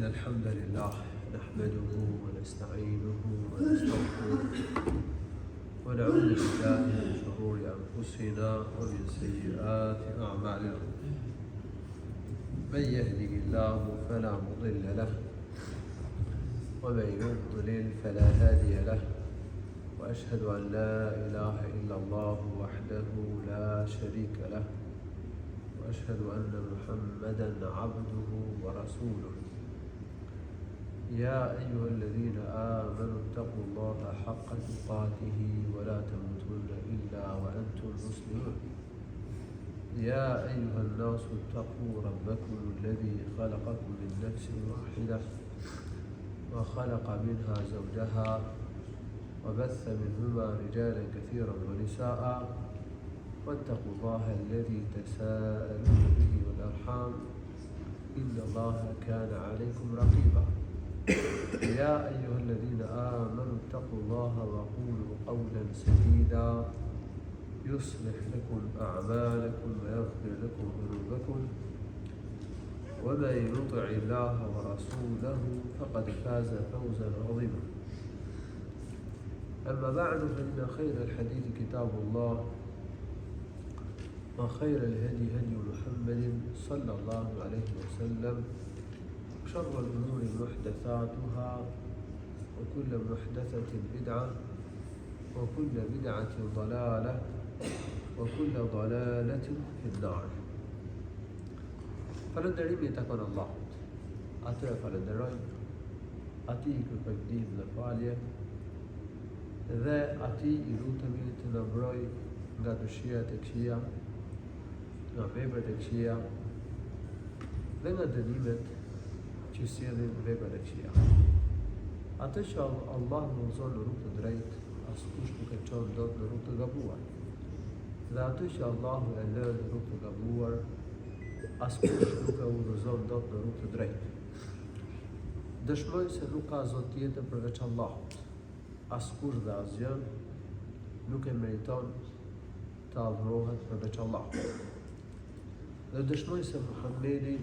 إن الحمد لله نحمده ونستعينه ونستغفره ونعوذ بالله من شرور أنفسنا ومن سيئات أعمالنا من يهده الله فلا مضل له ومن يضلل فلا هادي له وأشهد أن لا إله إلا الله وحده لا شريك له وأشهد أن محمدا عبده ورسوله يا أيها الذين آمنوا اتقوا الله حق تقاته ولا تموتن إلا وأنتم مسلمون يا أيها الناس اتقوا ربكم الذي خلقكم من نفس واحدة وخلق منها زوجها وبث منهما رجالا كثيرا ونساء واتقوا الله الذي تساءلون به والأرحام إن الله كان عليكم رقيبا يا أيها الذين آمنوا اتقوا الله وقولوا قولا سديدا يصلح لكم أعمالكم ويغفر لكم ذنوبكم ومن يطع الله ورسوله فقد فاز فوزا عظيما أما بعد فإن خير الحديث كتاب الله وخير الهدي هدي محمد صلى الله عليه وسلم وشر الأمور محدثاتها وكل محدثة بدعة وكل بدعة ضلالة وكل ضلالة في النار. Falënderimi i takon Allahut. Atë falenderojmë, atij i kërkojmë ndihmë dhe falje, dhe atij i lutemi të na mbrojë nga dëshirat e këqija, nga veprat e këqija dhe nga dënimet që sjellin veprat e këqija. Atë që Allah më udhëzon në rrugë të drejtë, askush nuk e çon dot në rrugë të gabuar. Dhe atë që Allahu e lën në rrugë të gabuar, askush nuk e udhëzon dot në rrugë të drejtë. Dëshmoj se nuk ka Zot tjetër përveç Allahut. Askush dhe asgjë nuk e meriton të adhurohet përveç Allahut. Dhe dëshmoj se Muhamedi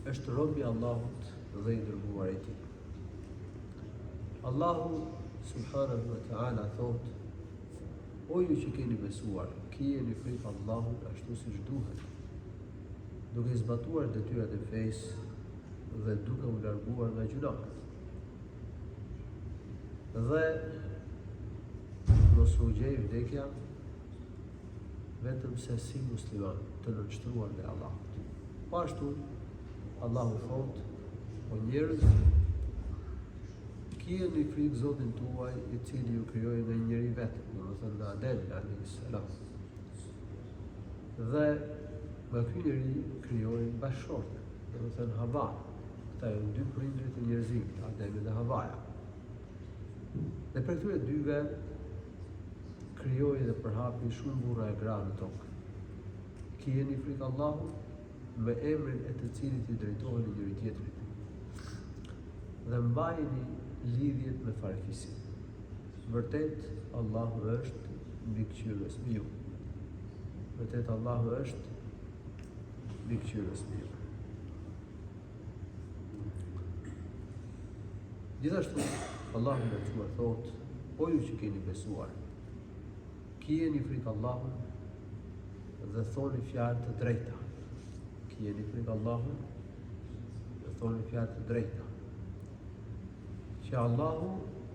është robi i Allahut dhe i dërguar i tij. Allahu subhanahu wa ta'ala thot: O ju që keni besuar, kijeni frikë Allahut ashtu siç duhet, duke zbatuar detyrat e fesë dhe duke u larguar nga gjunahet. Dhe mos u gjej vdekja vetëm se si musliman të nënshtruar nga Allahut. Po ashtu Allahu thot: O njerëz, kijeni frikë Zotin tuaj, i cili ju krijoi nga një njeri vetëm, domethënë nga Ademi alayhis salam. Dhe nga ky njeri krijoi bashkëshorte, domethënë Hava. Këta janë dy prindrit e njerëzimit, Ademi dhe Havaja. Dhe për këtyre dyve krijoi dhe përhapi shumë burra e gra në tokë. Kijeni frikë Allahut me emrin e të cilit i drejtoheni njëri tjetrit. Dhe mbajini lidhjet me farefisi. Vërtet Allahu është mbikëqyrës mbi ju. Vërtet Allahu është mbikëqyrës mbi ju. Gjithashtu Allahu në quar thot: O ju që keni besuar, kijeni frikë Allahut dhe thoni fjalë të drejta. Kijeni frikë Allahut dhe thoni fjalë të drejta. Që Allahu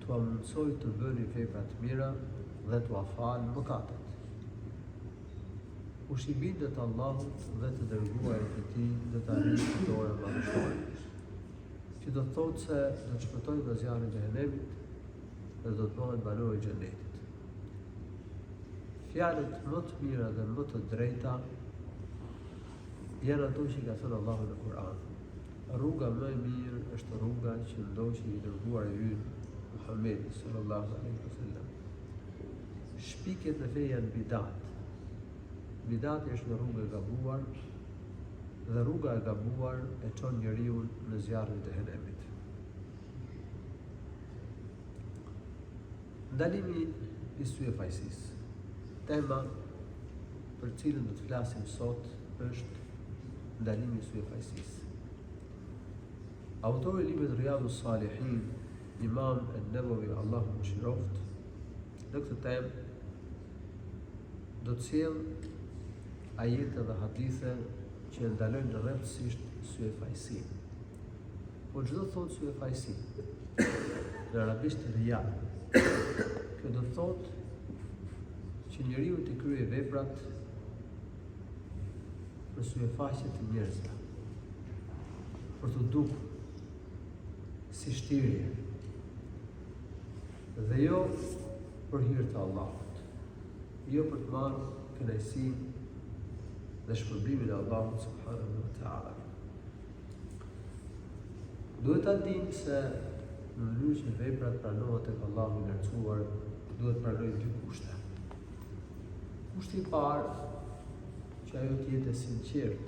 t'ua mundsoj të bëni vepra të mira dhe t'ua falë mëkatet. Kush i bindet Allahut dhe të dërguarit e tij do të arrijë fitore madhështore. Që do të thotë se do të shpëtojë nga zjarri i xhenemit dhe do të bëhet banor i xhenetit. Fjalët më të mira dhe më të drejta janë ato që ka thënë Allahu në Kur'an. Rruga më e mirë është rruga që ndoqi i dërguar i ynë Muhamedi sallallahu alaihi wasallam. Shpikjet në fe janë bidat. Bidati është në rrugë e gabuar dhe rruga e gabuar e çon njeriu në zjarrin e xhenemit. Ndalimi i syfajsisë. Tema për cilën do të flasim sot është ndalimi i syfajsisë. Autori i librit Riyadus Salihin, Imam an-Nawawi, Allahu mëshiroft, në këtë temë do të sjell ajete dhe hadithe që ndalojnë rreptësisht syefajsi. Po çdo thotë syefajsi, në arabisht riyad, kjo do të thotë që njeriu të kryejë veprat për syefaqe të njerëzve, për të dukur si shtirje, dhe jo për hir të Allahut, jo për të marrë kënaqësinë dhe shpërblimin e Allahut subhanahu wa taala. Duhet ta dimë se në mënyrë që veprat pranohet tek Allahu i lartësuar, duhet pranojë dy kushte. Kushti i parë, që ajo të jetë e sinqert,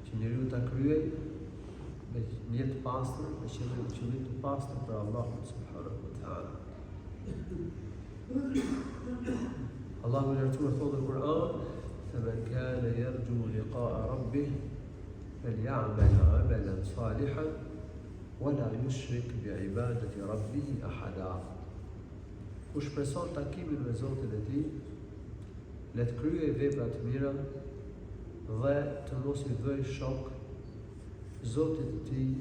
që njeriu ta kryej me një të pastër, me qëllim të pastër për Allahun subhanahu wa taala. Allahu i lartësuar thotë në Kur'an: "Faman kana yarju liqa'a rabbih falya'mal 'amalan salihan wa la yushrik bi'ibadati rabbih ahada." Kush preson takimin me Zotin e tij, le të kryej vepra të mira dhe të mos i vëj shok Zotit të tij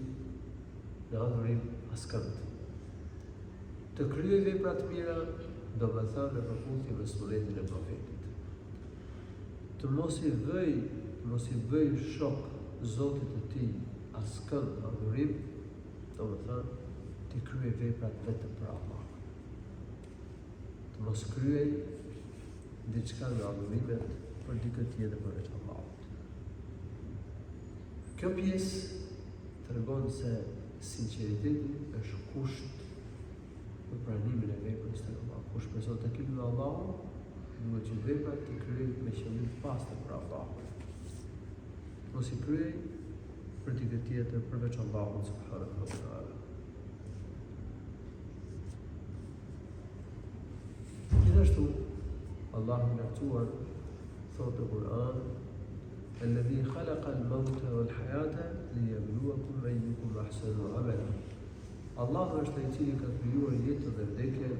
në adhurim askënd. Të kryej vepra të mira do të thënë në përputhje me sunetin e profetit. Të mos i vëj shok Zotit të tij askënd në adhurim, do të thënë të kryej veprat vetëm për Allah. Të mos kryej diçka nga adhurimet për dikë tjetër përveç Allahut. Kjo pjesë tregon se sinqeriteti është kusht për pranimin e veprës tek Allahu. Kush beson takimin me Allahun, duhet që veprat të kryejnë me qëllim të pastër për Allahun. Mos i kryej për dikë tjetër përveç Allahut subhanahu wa taala. Gjithashtu Allahu i lartësuar thotë në Kur'an: "Alladhi khalaqa al-mawta wal-hayata liyabluwakum ayyukum ahsanu amala." Allahu është ai i cili ka krijuar jetën dhe vdekjen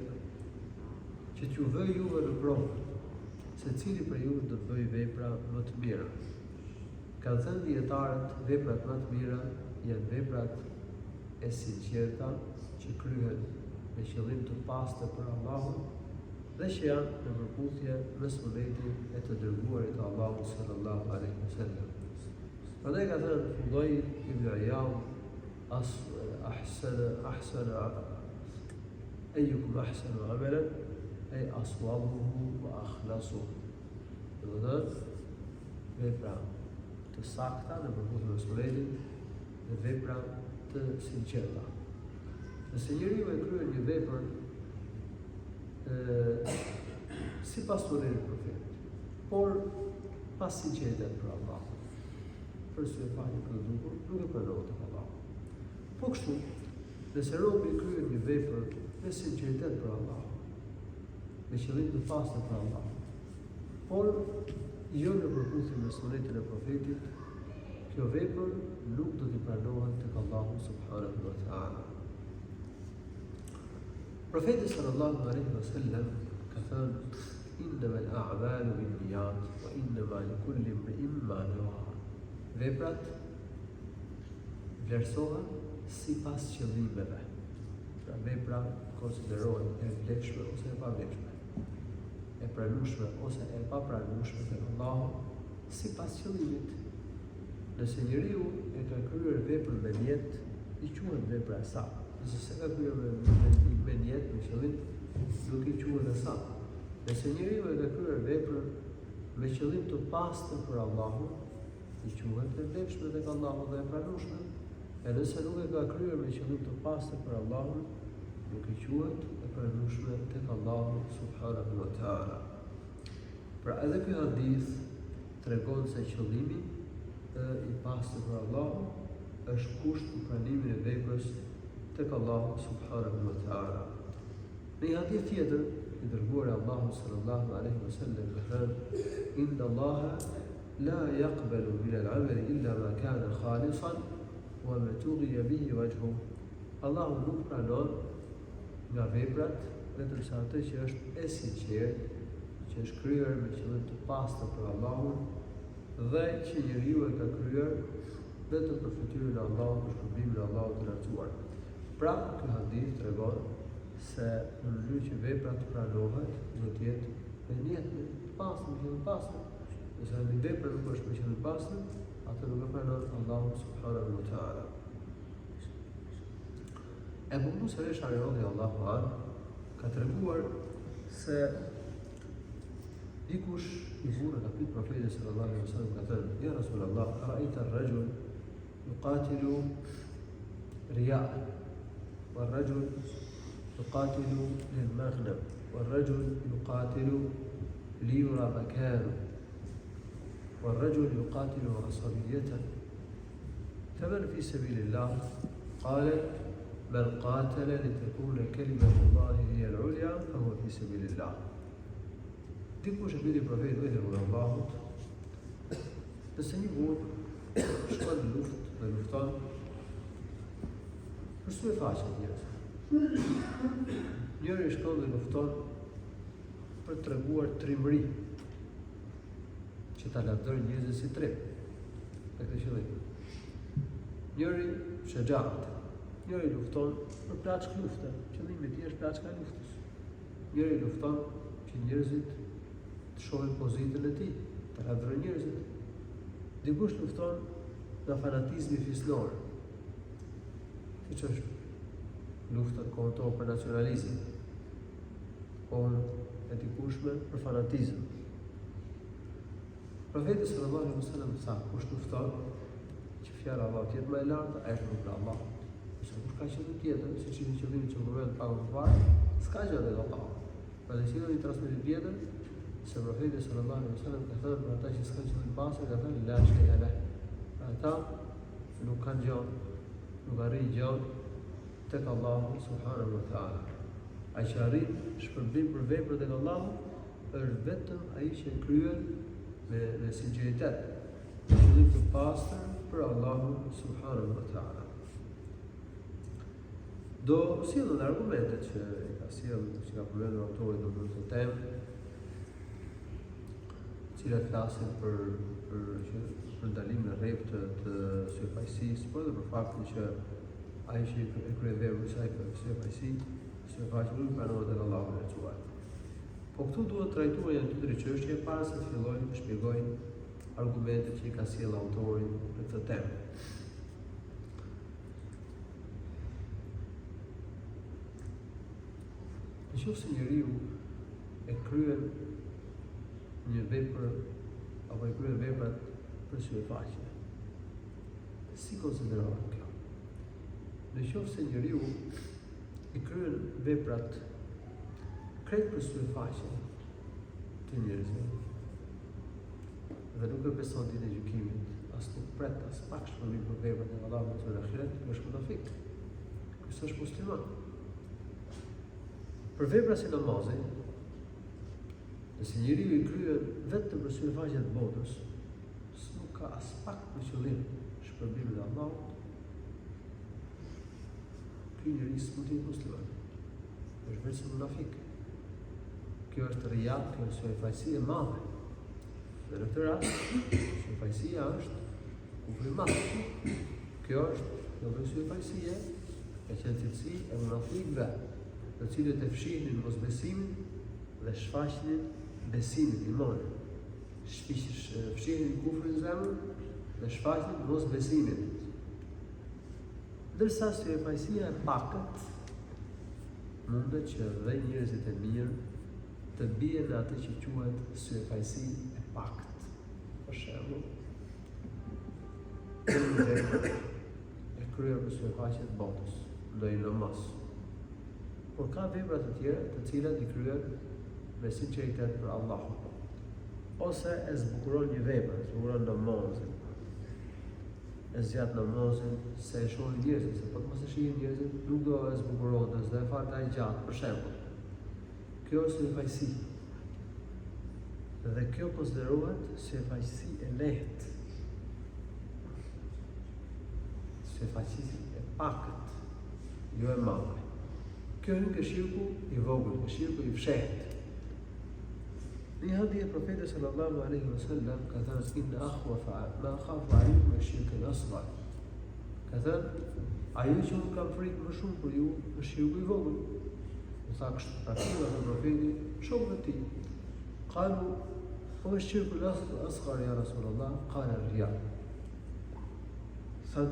që t'ju vëjë juve në provë, se cili për ju do të bëjë vepra më të mira. Kanë thënë dietarët, veprat më të mira janë veprat e sinqerta që kryhen me qëllim të pastër për Allahun dhe që janë në përputhje me sunetin e të dërguarit të Allahut sallallahu alaihi wasallam. Prandaj ka thënë Fudayl ibn Iyad: "Ayyukum ahsanu amalan ay aswabuhu wa akhlasuhu." Do të thotë vepra të sakta në përputhje me sunetin dhe vepra të sinqerta. Nëse njeriu e kryen një vepër sipas sunetit profetit, por pas sinqeritet për Allah, për syefaqe për dukur, nuk e pranohet tek Allahu. Po kështu, nëse robi kryen një vepër me sinqeritet për Allah, me qëllim të pastër për Allah, por jo në përputhje me sunetin e profetit, kjo vepër nuk do t'i pranohet tek Allahu subhanahu wa taala. Profeti sallallahu alaihi wasallam ka thënë: "Innama al-a'malu bin-niyat wa innama likulli imri'in ma nawa." Veprat vlerësohen sipas qëllimeve. Pra vepra konsiderohen e vlefshme ose e pavlefshme, e pranueshme ose e papranueshme tek Allahu sipas qëllimit. Nëse njeriu e ka kryer veprën me niyet, i quhet vepra e saktë. Nëse s'e ka kryer me niyet, me qëllim, nuk i quhet e saktë. Nëse njeriu e ka kryer veprën me qëllim të pastër për Allahun, i quhet e vlefshme tek Allahu dhe e pranueshme. E nëse nuk e ka kryer me qëllim të pastër për Allahun, nuk i quhet e pranueshme tek Allahu subhanahu wa taala. Pra edhe ky hadith tregon se qëllimi i pastër për Allahun është kusht për pranimin e veprës tek Allahu subhanahu wa taala. Në një hadith tjetër, i dërguari Allahu sallallahu alaihi wasallam ka thënë: "Inna Allaha la yaqbalu min al-'amali illa ma kana khalisan wa mabtughiya bihi wajhu. Allahu nuk pranon nga veprat vetëm sa atë që është e sinqert, që është kryer me qëllim të pastër për Allahun dhe që njeriu e ka kryer vetëm për fytyrën e Allahut, për shpërblimin e Allahut të lartësuar. Pra, ky hadith tregon se në mënyrë që vepra të pranohet, do të jetë me niyet të pastër, me qëllim të pastër. Nëse një vepër nuk është me qëllim të pastër, atë nuk e pranon Allahu subhanahu wa taala. Ebu Musa al-Ash'ari radhiyallahu anhu ka treguar se dikush i burë ka pyet profetin sallallahu alaihi wasallam, ka thënë: "Ya Rasulullah, ra'aita ar-rajul yuqatilu riya'a, wal-rajul yuqatilu lil-maghnam, wal-rajul yuqatilu liyura makanu, wal-rajul yuqatilu asabiyatan, faman fi sabilillah?" قال: "من قاتل لتكون كلمة الله هي العليا فهو في سبيل الله." Dikush e pyeti profetin e Allahut, nëse një burr shkon në luftë dhe lufton për çfarë faqe njerëz? Njëri shkon dhe lufton për të treguar trimëri, që ta lavdërojë njerëzit si trim. Me këtë qëllim. Njëri shëxhat, njëri lufton për plaçk lufte, qëllimi i tij është plaçka e luftës. Njëri lufton që njerëzit të shohin pozitën e tij, të lavdërojë njerëzit. Dikush lufton nga fanatizmi fisnor, siç është lufta kontra për nacionalizëm, por e dikushme për fanatizëm. Profeti sallallahu alaihi wasallam sa kush lufton që fjala e Allahut jetë më e lartë, ai është për Allah. Nëse kush ka qenë tjetër, siç ishte qëllimi që përmend pa parë, s'ka gjë të Allah. Për të cilën i transmeton tjetër, se profeti sallallahu alaihi wasallam ka thënë për ata që s'kan qenë pasur, ka thënë la shay'a la. Ata nuk kanë gjë, nuk arrin gjë tek Allahu subhanahu wa taala. Ai që arrin shpërblim për veprat e Allahut është vetëm ai që kryen me sinqeritet, me qëllim të pastër për Allahun subhanahu wa taala. Do sjellën argumentet që ka përmendur autori në këtë temë, cilat flasin për ndalimin e rreptë të syfaqësisë, por edhe për faktin që ai që e kryen veprën e syfaqësisë, syfaqësia nuk pranohet nga Allahu i lartësuar. Po këtu duhet trajtuar janë dy çështje para se të fillojmë të shpjegojmë argumentet që i ka sjellë autori në këtë temë. Nëse njeriu e kryen një vepër apo e kryen veprat për syfaqje, si konsiderohet kjo? Nëse njeriu i kryen veprat krejt për syfaqje të njerëzve dhe nuk e beson ditën e gjykimit, as nuk pret as pak shpërblim për veprat e Allahut në ahiret, është munafik. Ky është musliman. Për vepra si namazin, nëse njeriu i kryen vetëm për syfaqje të botës, nuk ka as pak për qëllim shpërblimin e Allahut, ky njeri s'mund të jetë musliman. Është vetëm munafik. Kjo është rija, kjo është syfaqësi e madhe. Dhe në këtë rast, syfaqësia është kufri i madh. Kjo është një syfaqësi e cilësi e munafikëve, të cilët e fshihnin mosbesimin dhe shfaqnin besimin, imanin. Fshihnin kufrin në zemër dhe shfaqnin mosbesimin. Ndërsa syfaqësia e pakët mundet që dhe njerëzit e mirë të bien në atë që quhet syfaqësi e pakët. Për shembull, e kryer për syfaqje të botës, ndonjë namaz. Por ka vepra të tjera të cilat i kryen me sinqeritet për Allahun. Ose e zbukuron një vepër, zbukuron namazin. E zgjat namazin se e shohin njerëzit, se po të mos e shihin njerëzit, nuk do e zbukurohet dhe e falta e gjatë, për shembull. Kjo është syfaqësi. Dhe kjo konsiderohet syfaqësi e lehtë. syfaqësi e pakët, jo e madhe. Kjo hyn ke shirku i vogël, ke shirku i fshehtë. Një hadith e profetit sallallahu alaihi wasallam ka thënë inna akhwafa ma akhafu alaykum ash-shirk al-asghar. Ka thënë ajo që unë kam frikë më shumë për ju është shirku i vogël. U tha kështu takua te profeti shokëve të tij. Qalu o ash-shirku al-asghar ya Rasulullah, qala ar-riya. Sa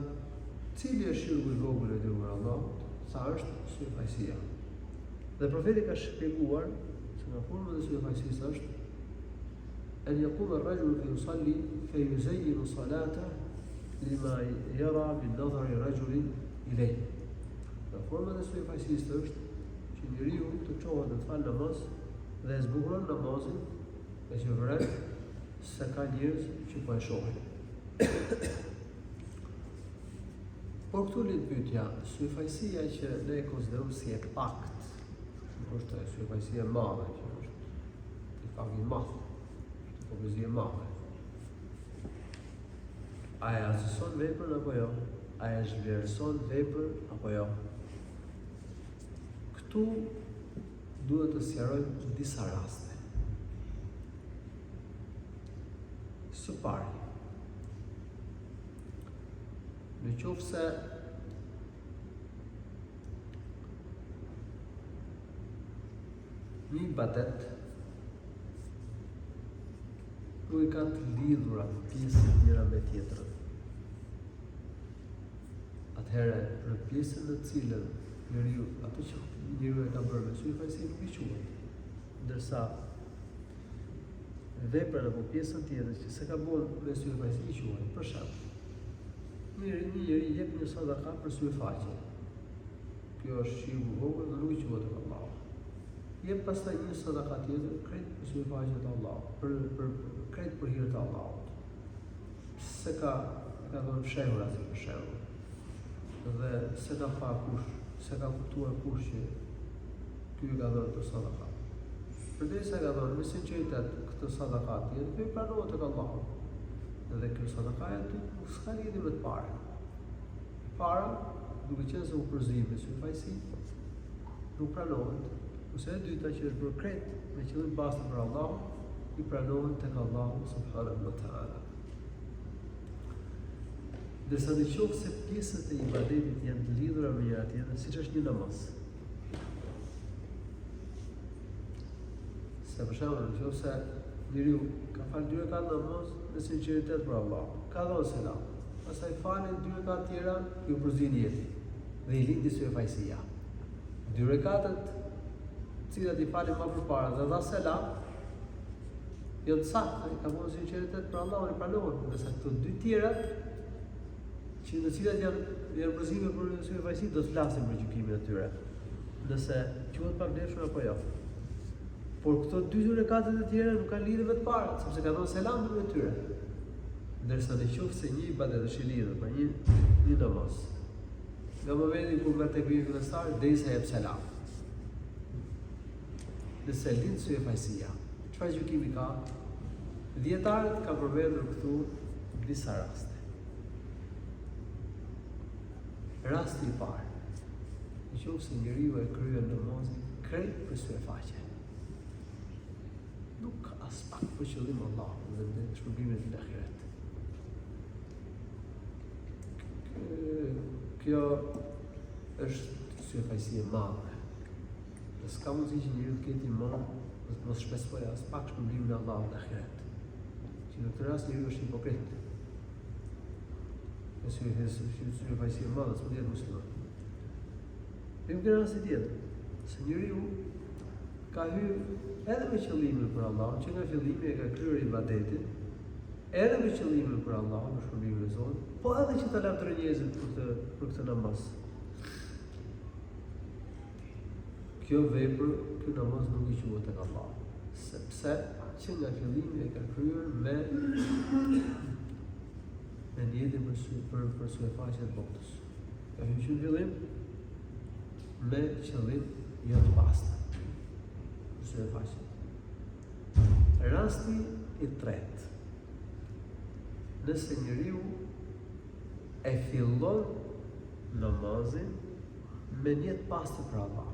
cili është shirku i vogël e dërguar Allahut? Sa është syfaqësia. Dhe profeti ka shpjeguar se nga forma e syfaqësisë është أن يقوم الرجل فيصلي فيزين صلاته لما يرى من نظر رجل إليه. Forma e syfaqësisë është që njeriu të çohet të falë namaz dhe e zbukuron namazin e që vret se ka njerëz që po e shohin. Por këtu lidh pyetja, syfaqësia që ne e konsiderojmë si e pakt, është syfaqësia e madhe që është i pak i madh. Hipokrizia e madhe. A e asëson veprën apo jo? A e zhvlerëson veprën apo jo? Këtu duhet të sqarojmë disa raste. Së pari, në qoftë se një ibadet nuk i ka të lidhura pjesën njëra me tjetrën. Atëherë, për pjesën në cilën njeriu, ato që njeriu e ka bërë me syfaqësi nuk i quhet. Ndërsa veprën apo pjesën tjetër që s'e ka bërë me syfaqësi i quhet. Për shembull, një njeri jep një sadaka për syfaqje. Kjo është shirku i vogël dhe nuk i quhet tek Allahu. Jep pastaj një sadaka tjetër krejt për syfaqje të Allahut, krejt për hir të Allahut. Se ka dhënë fshehur atë për shembull. Dhe se ka pa kush, se ka kuptuar kush që ky ka dhënë të sadaka. Përdesë ka dhënë me sinqeritet këtë sadaka tjetër, ky pranohet tek Allahu. Dhe kjo sadaka nuk s'ka lidhje me të parën. Para, duke qenë se u përzim me syfaqësi, nuk pranohet. Ose e dyta që është bërë krejt me qëllim basta për Allahun, i pranohet tek Allahu subhanahu wa taala. Dërsa në qoftë se pjesët e ibadetit janë të lidhura me njëra tjetrën, siç është një namaz. Se për shembull, në qoftë se njeriu ka falë 2 rakatë namaz me sinqeritet për Allahun, ka dhënë selam. Pastaj falën 2 rakatë tjera, ju përzin jetën dhe i lindi syfaqësia. 2 rakatët cilat i falin më përpara dhe dha selam, jo të saktë, ka bërë sinqeritet për Allahun e pranohet, ndërsa këto 2 tjerat që në cilat janë përzime për syfaqësi do të flasim për gjykimin e tyre. Nëse quhet pa vlefshëm apo jo. Por këto 2 rekatet e tjera nuk kanë lidhje me të parat, sepse ka dhënë selam me tyre. Ndërsa në qoftë se një ibadet është i lidhur për një namaz, nga momenti kur nga tekbiri fillestar derisa jep selam. Nëse lind syfaqësia, çfarë gjykimi ka? Dietarët kanë përmendur këtu disa raste. Rasti i parë, nëse njeriu e kryen namazin krejt për syfaqje. Nuk ka as pak për qëllim Allahun dhe shpërblimin e ahiret. Kjo është syfaqësi e madhe. Dhe s'ka mundësi që njeriu të ketë iman dhe të mos shpresojë as pak shpërblimin e Allahut në ahiret. Që në këtë rast njeriu është hipokrit. Syfaqësi e madhe s'mund të jetë musliman. Në këtë rast tjetër, se njeriu ka hyrë edhe me qëllimin për Allahun, që nga fillimi e ka kryer ibadetin, edhe me qëllimin për Allahun, për shpërblimin e Zotit, po edhe që ta lavdëroj njerëzit për këtë namaz. Kjo vepër, ky namaz nuk i quhet tek Allahu, sepse që nga fillimi e ka kryer me ndjetin për syfaqjen e botës. Ka hyrë në fillim me qëllim jo të pastër. Syfaqje. Rasti i tretë. Nëse njeriu e fillon namazin me njetë pastër për Allah.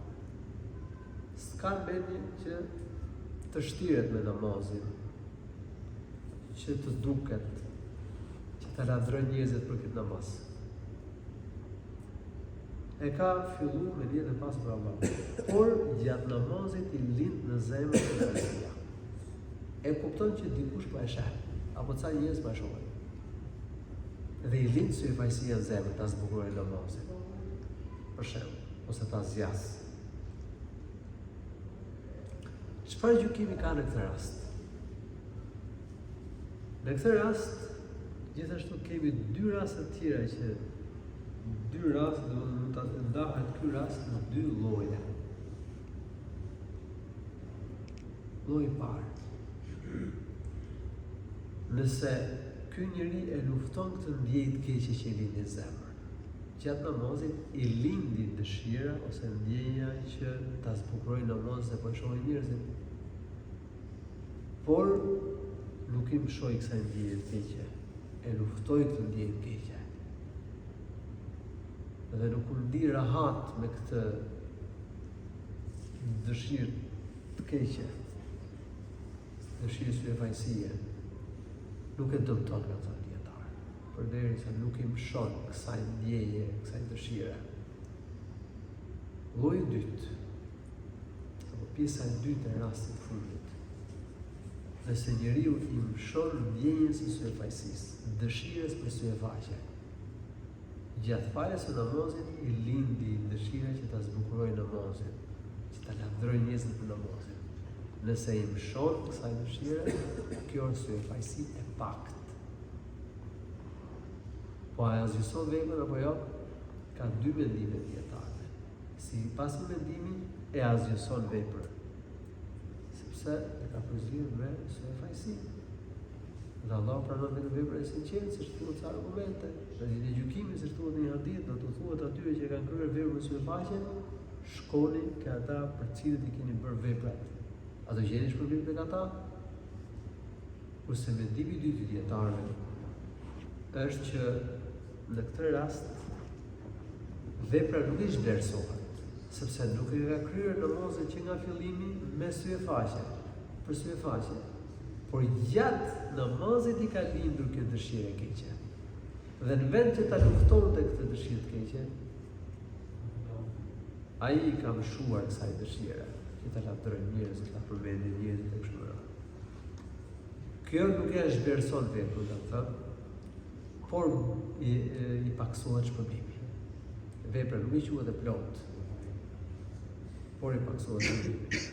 S'ka mendje që të shtiret me namazin, që të duket, që të lavdrojnë njerëzit për këtë namaz. E ka fillu me njetë pastër për Allah. Por gjatë namazit i lind në zemrën e fajësia. E kupton që dikush pa e sheh, apo ca njerëz pa e shohin. Dhe i lind sy e fajësia në zemrë, ta zbukurojnë namazin. Për shembull, ose ta zjas. Çfarë gjykimi ka në këtë rast? Në këtë rast, gjithashtu kemi dy raste të tjera që mund ta ndahet ky rast në dy lloje. Lloji i parë. Nëse ky njeri e lufton këtë ndjenjë të keqe që i lind në zemër, gjatë namazit i lindi dëshira ose ndjenja që ta zbukurojë namazin e po shohin njerëzit. Por nuk i mshoj kësaj ndjenje të keqe, e luftoi këtë ndjenjë të keqe. Dhe nuk u ndi rahat me këtë dëshirë të keqe, dëshirë syfajësie, nuk e dëmton nga të dietarë, përderisa nuk i mshon kësaj ndjenje, kësaj dëshire. Lloji i dytë, apo pjesa e dytë e rastit të fundit, nëse njeriu i mshon ndjenjen së syfajësisë, dëshirës për syfaqe, gjatë faljes së namazit i lindi dëshira që ta zbukurojë namazin, që ta lavdërojë njerëzit për namazin. Nëse i mshon kësaj dëshire, kjo është syfaqësi e pakt. Po a zgjëson veprën apo jo? Ka dy mendime dietarëve. Si pas mendimit e azgjëson veprën, sepse e ka përzierë me syfaqësi. Dhe Allah pranon vetëm veprën e sinqertë, siç thuhet ca argumente. Në ditën e gjykimit, siç thuhet në një hadith, do të thuhet atyre që kanë kryer veprën me syfaqe, shkoni ke ata për cilët i keni bërë veprat. Ato gjeni shpërblim tek ata. Kurse mendimi i dytë i dietarëve është që në këtë rast vepra nuk i vlerësohet, sepse nuk e ka kryer namazin që nga fillimi me syfaqe, për syfaqe. Por gjatë namazit i ka lindur kjo dëshirë e keqe. Dhe në vend që ta luftonte këtë dëshirë të keqe, ai i ka mshuar kësaj dëshire, që ta lavdërojë njerëzit, ta përmendë njerëzit e kështu me radhë. Kjo nuk e zhvlerëson veprën, do të thotë, por i paksohet shpërbimi. Vepra nuk i quhet e plot, por i paksohet shpërbimi.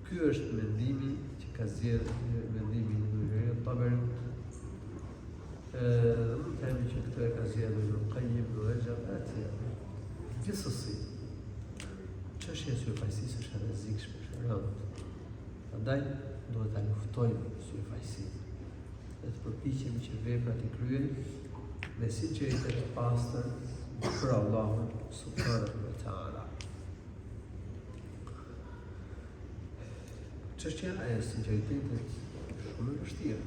Ky është mendimi që ka zgjedhur mendimi i Ibn Taberut. Mund të themi që këtë e ka zgjedhur Ibn Qayyim dhe Rajab atje. Gjithsesi, çështja e syfaqësisë është e rrezikshme, është e rëndë. Prandaj duhet ta luftojmë syfaqësinë. Dhe të përpiqemi që veprat i kryejmë me sinqeritet të pastër për Allahun subhanahu wa taala. Çështja e sinqeritetit është shumë e vështirë.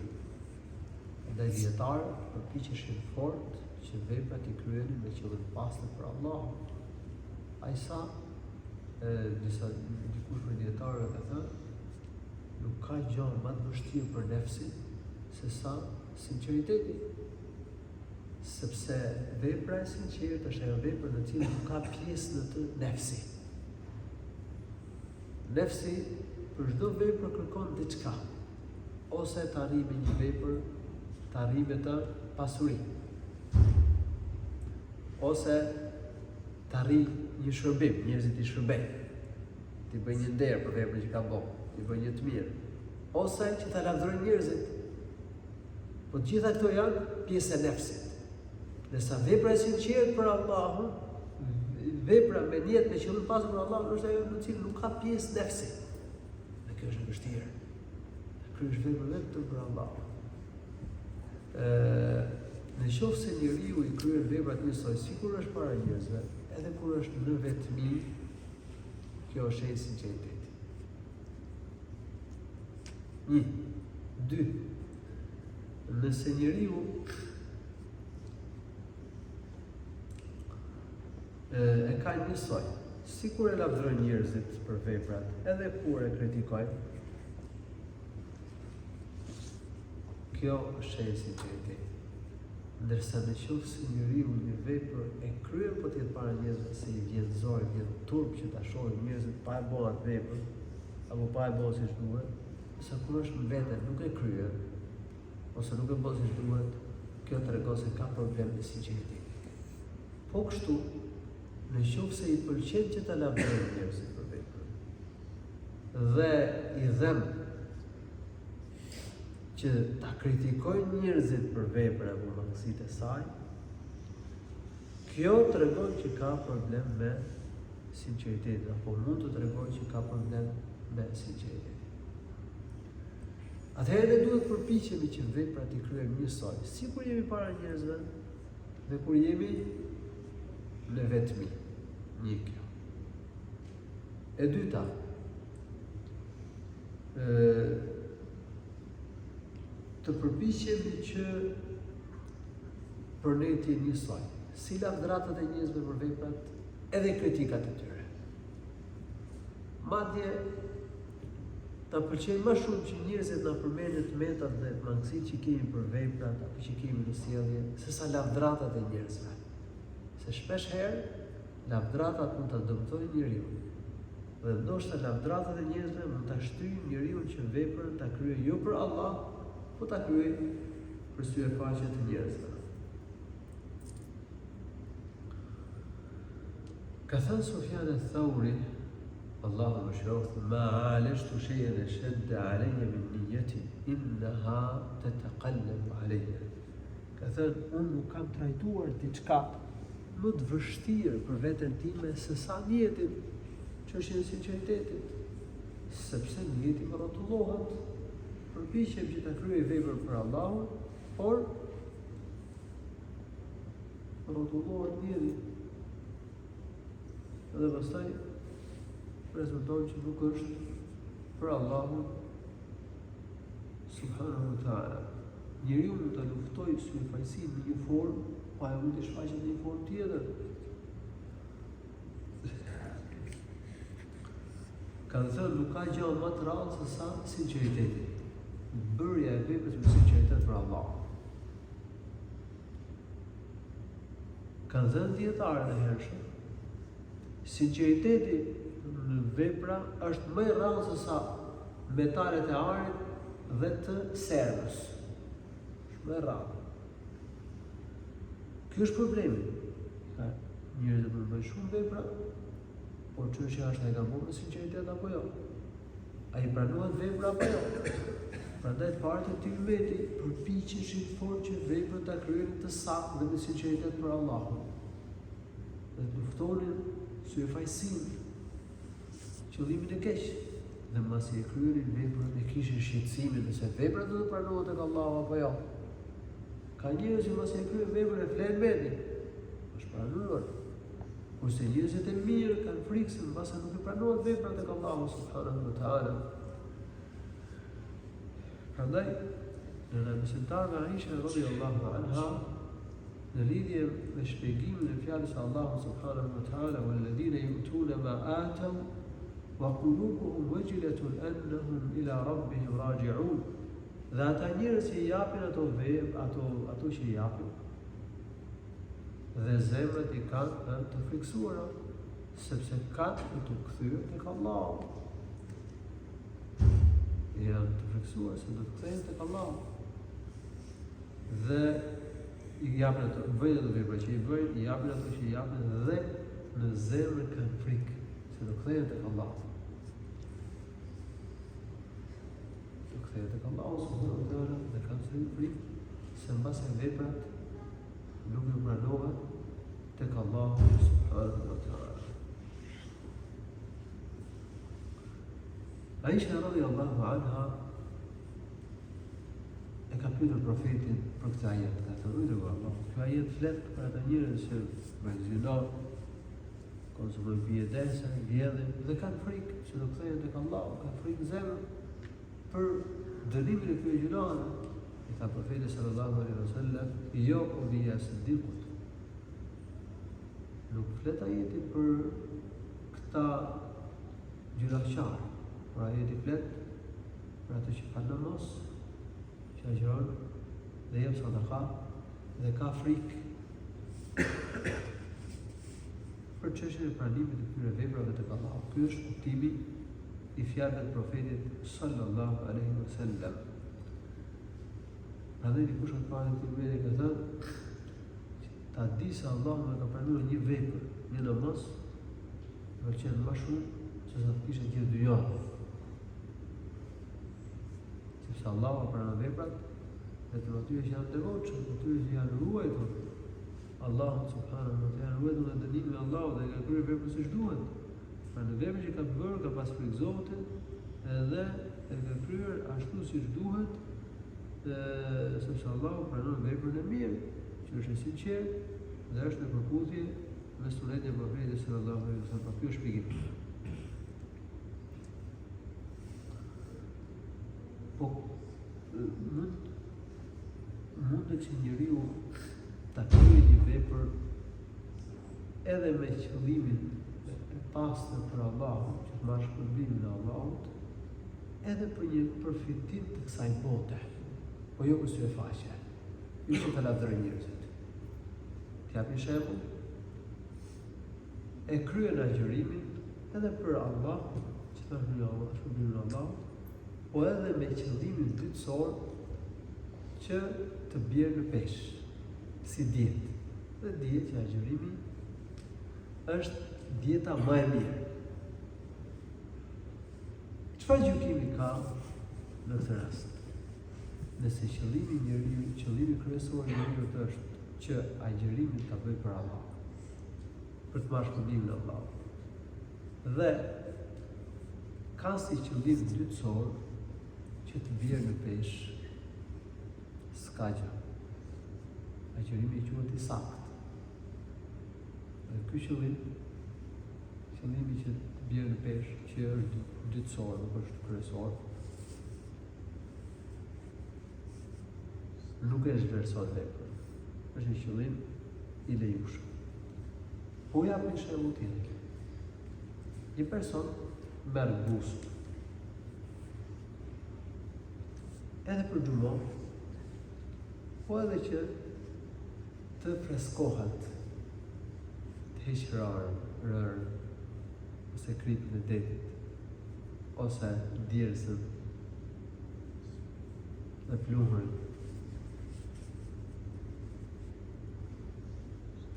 Ndaj dietarë përpiqeshin fort që veprat i kryenin me qëllim të pastër për Allahun. Ai sa dikush prej dietarëve ka thënë, nuk ka gjë më të vështirë për nefsin se sa sinqeriteti. Sepse vepra e sinqertë është ajo vepër në cilën nuk ka pjesë në të nefsi. Nefsi për çdo vepër kërkon diçka, ose të arrijë me një vepër, të arrijë me të pasuri, ose të arrijë një shërbim, njerëzit i shërbejnë, t'i bëjnë një nder për veprën që ka bërë, t'i bëjnë një të mirë, ose që ta lavdërojnë njerëzit. Po të gjitha këto janë pjesë e nefsit. Nësa vepra e sinqertë për Allahun, vepra me niyet me qëllim pastër për Allahun është ajo në cilën nuk ka pjesë nefsi. Kjo është e vështirë. Kryesh vepër vetëm për Allahun. Në qoftë se njeriu i kryen veprat njësoj, sikur është para njerëzve, edhe kur është në vetmi, kjo është e sinqeriteti. 1. 2. Nëse njeriu e ka njësoj. Si kur e lavdërojnë njerëzit për veprat, edhe kur e kritikojnë, kjo është e sinqeriteti. Ndërsa në qoftë se njeriu një vepër e kryen po t'jetë para njerëzve se i vjen zor, vjen turp që ta shohin njerëzit pa e bën atë vepër, apo pa e bën siç duhet, sa kur është në vete nuk e kryen, ose nuk e bën siç duhet, kjo tregon se ka problem me sinqeritetin. Po kështu, në qoftë se i pëlqen që ta lavdërojnë njerëzit për veprën, dhe i dhem që ta kritikojnë njerëzit për vepra apo mangësitë e saj, kjo tregon që ka problem me sinqeritetin, apo mund të tregojë që ka problem me sinqeritetin. Atëherë ne duhet përpiqemi që veprat i kryejmë njësoj, si kur jemi para njerëzve dhe kur jemi në vetmi. Një kjo. E dyta, të përpiqemi që për ne të jenë njësoj, si lavdratat e njerëzve për veprat, edhe kritikat e tyre. Madje ta pëlqejnë më shumë që njerëzit na përmendin metat dhe mangësitë që kemi për veprat apo që kemi në sjellje, sesa lavdratat e njerëzve. Se shpesh herë lavdratat mund ta dëmtojnë njeriu. Dhe ndoshta lavdratat e njerëzve mund ta shtyjnë njeriu që veprën ta kryejë jo për Allah, po ta kryejë për syefaqe të njerëzve. Ka thënë Sufjan al-Thauri, Allahu mëshiroft, ma aleshtu shay'an ashadda alayya min niyyati innaha tataqallabu alayya. Ka thënë, unë nuk kam trajtuar diçka më të vështirë për veten time se sa njetin, që është në sinqeritetit, sepse njeti më rrotullohet, përpiqem që ta kryej vepër për Allahun, por rrotullohet njeri. Dhe pastaj rezulton që nuk është për Allahun subhanahu wa ta'ala. Njeriu mund ta luftojë syfaqësinë në një formë, pa e mund të shfaqet në një formë tjetër. Kanë thënë nuk ka gjë më të rrallë se sa sinqeriteti. Bërja e veprës me sinqeritet për Allah. Kanë thënë dietarët e hershëm, sinqeriteti në vepra është më i rrallë se sa metalet e arit dhe të servës. Është më i rrallë. Ky është problemi. Njerëzit mund të bëjnë shumë vepra, por çështja është a i ka bërë me sinqeritet apo jo? A i pranohet vepra apo jo? Prandaj partë të ummeti përpiqeshin fort që veprat ta kryenin të saktë dhe me sinqeritet për Allahun. Dhe luftonin syfaqësinë, qëllimin e keq, dhe mbasi e kryenin veprën e kishin shqetësimin nëse vepra do të pranohet tek Allahu apo jo. Ka njerëz që mbasi e kryen veprën e flen mendin, është pranuar. Kurse njerëzit e mirë kanë frikë se mbasi nuk e pranohet vepra tek Allahu subhanahu wa ta'ala. Prandaj, në besimtarëve Aisha radhiyallahu anha, në lidhje me shpjegimin e fjalës së Allahut subhanahu wa ta'ala, "Walladhina yu'tuna ma ataw wa qulubuhum wajilatun annahum ila rabbihim raji'un." Dhe ata njerëz që i japin ato që i japin, dhe zemrat i kanë të friksuara, sepse kanë të kthyer tek Allahu. Janë të friksuar se do të kthehen tek Allahu. Dhe i japin ato, bëjnë ato vepra që i bëjnë, i japin ato që i japin dhe në zemër kanë frikë se do kthehen tek Allahu. Do kthehen tek Allahu subhanahu wa ta'ala dhe kanë frikë se mbasi veprat nuk ju pranohet tek Allahu subhanahu wa ta'ala. Aisha radhiyallahu anha e ka pyetur profetin për këtë ajet, ka thënë, "Allah, ky ajet flet për ata njerëz që bëjnë zinë, konsumojnë pjedesa, vjedhin dhe kanë frikë që do kthehen tek Allahu, kanë frikë zemër për dënimin e këtyre gjunave." I tha profeti sallallahu alaihi wasallam, "Jo, o bija siddiqut." Nuk flet ajeti për këta gjyraqarë, por ajeti flet për atë që fal namaz, që agjeron dhe jep sadaka dhe ka frikë për çështjen e pranimit të këtyre veprave tek Allahu. Ky është kuptimi i fjalëve të profetit sallallahu alaihi wasallam. Prandaj dikush ka parë të vëre ka thënë ta di se Allahu më ka pranuar një vepër, një namaz, më qenë më shumë se sa të kishe gjithë dynjan. Sepse Allahu pranon veprat vetëm atyre që janë devotshëm, atyre që janë ruajtur Allahu subhanahu wa taala, ruajtur nga dënimi i Allahut dhe nga kryer vepra siç duhet. Pra në vepër që ka bërë, ka pas frikë Zotit edhe e ka kryer ashtu siç duhet, sepse Allahu pranon veprën e mirë, që është e sinqertë dhe është në përputhje me sunetin e profetit sallallahu alaihi wasallam. Ky është shpjegim. Po mundet që njeriu ta kryejë një vepër edhe me qëllimin e pastër për Allahun, që të marrë shpërblimin e Allahut, edhe për një përfitim të kësaj bote, po jo për syfaqe, jo që të lavdëroj njerëzit. T'jap një shembull, e kryen agjërimin edhe për Allah, që të marrë shpërblimin e Allahut, po edhe me qëllimin dytësor që të bjerë në peshë, si dietë. Dhe dietë që agjërimi është dieta më e mirë. Çfarë gjykimi ka në këtë rast? Nëse qëllimi kryesor i njeriu është që agjërimin ta bëjë për Allah, për të marrë shpërblimin e Allahut, dhe ka si qëllim dytësor që të bjerë në peshë, s'ka gjë. Agjërimi quhet i saktë. Dhe ky qëllimi që të bjerë në peshë, që është dytësor, nuk është kryesor, nuk e zhvlerëson veprën. Është një qëllim i lejushëm. Po jap një shembull tjetër. Një person merr gust edhe për xhumo, po edhe që të freskohet, të heqë rërën, ose kripin e detit, ose djersën dhe pluhrin.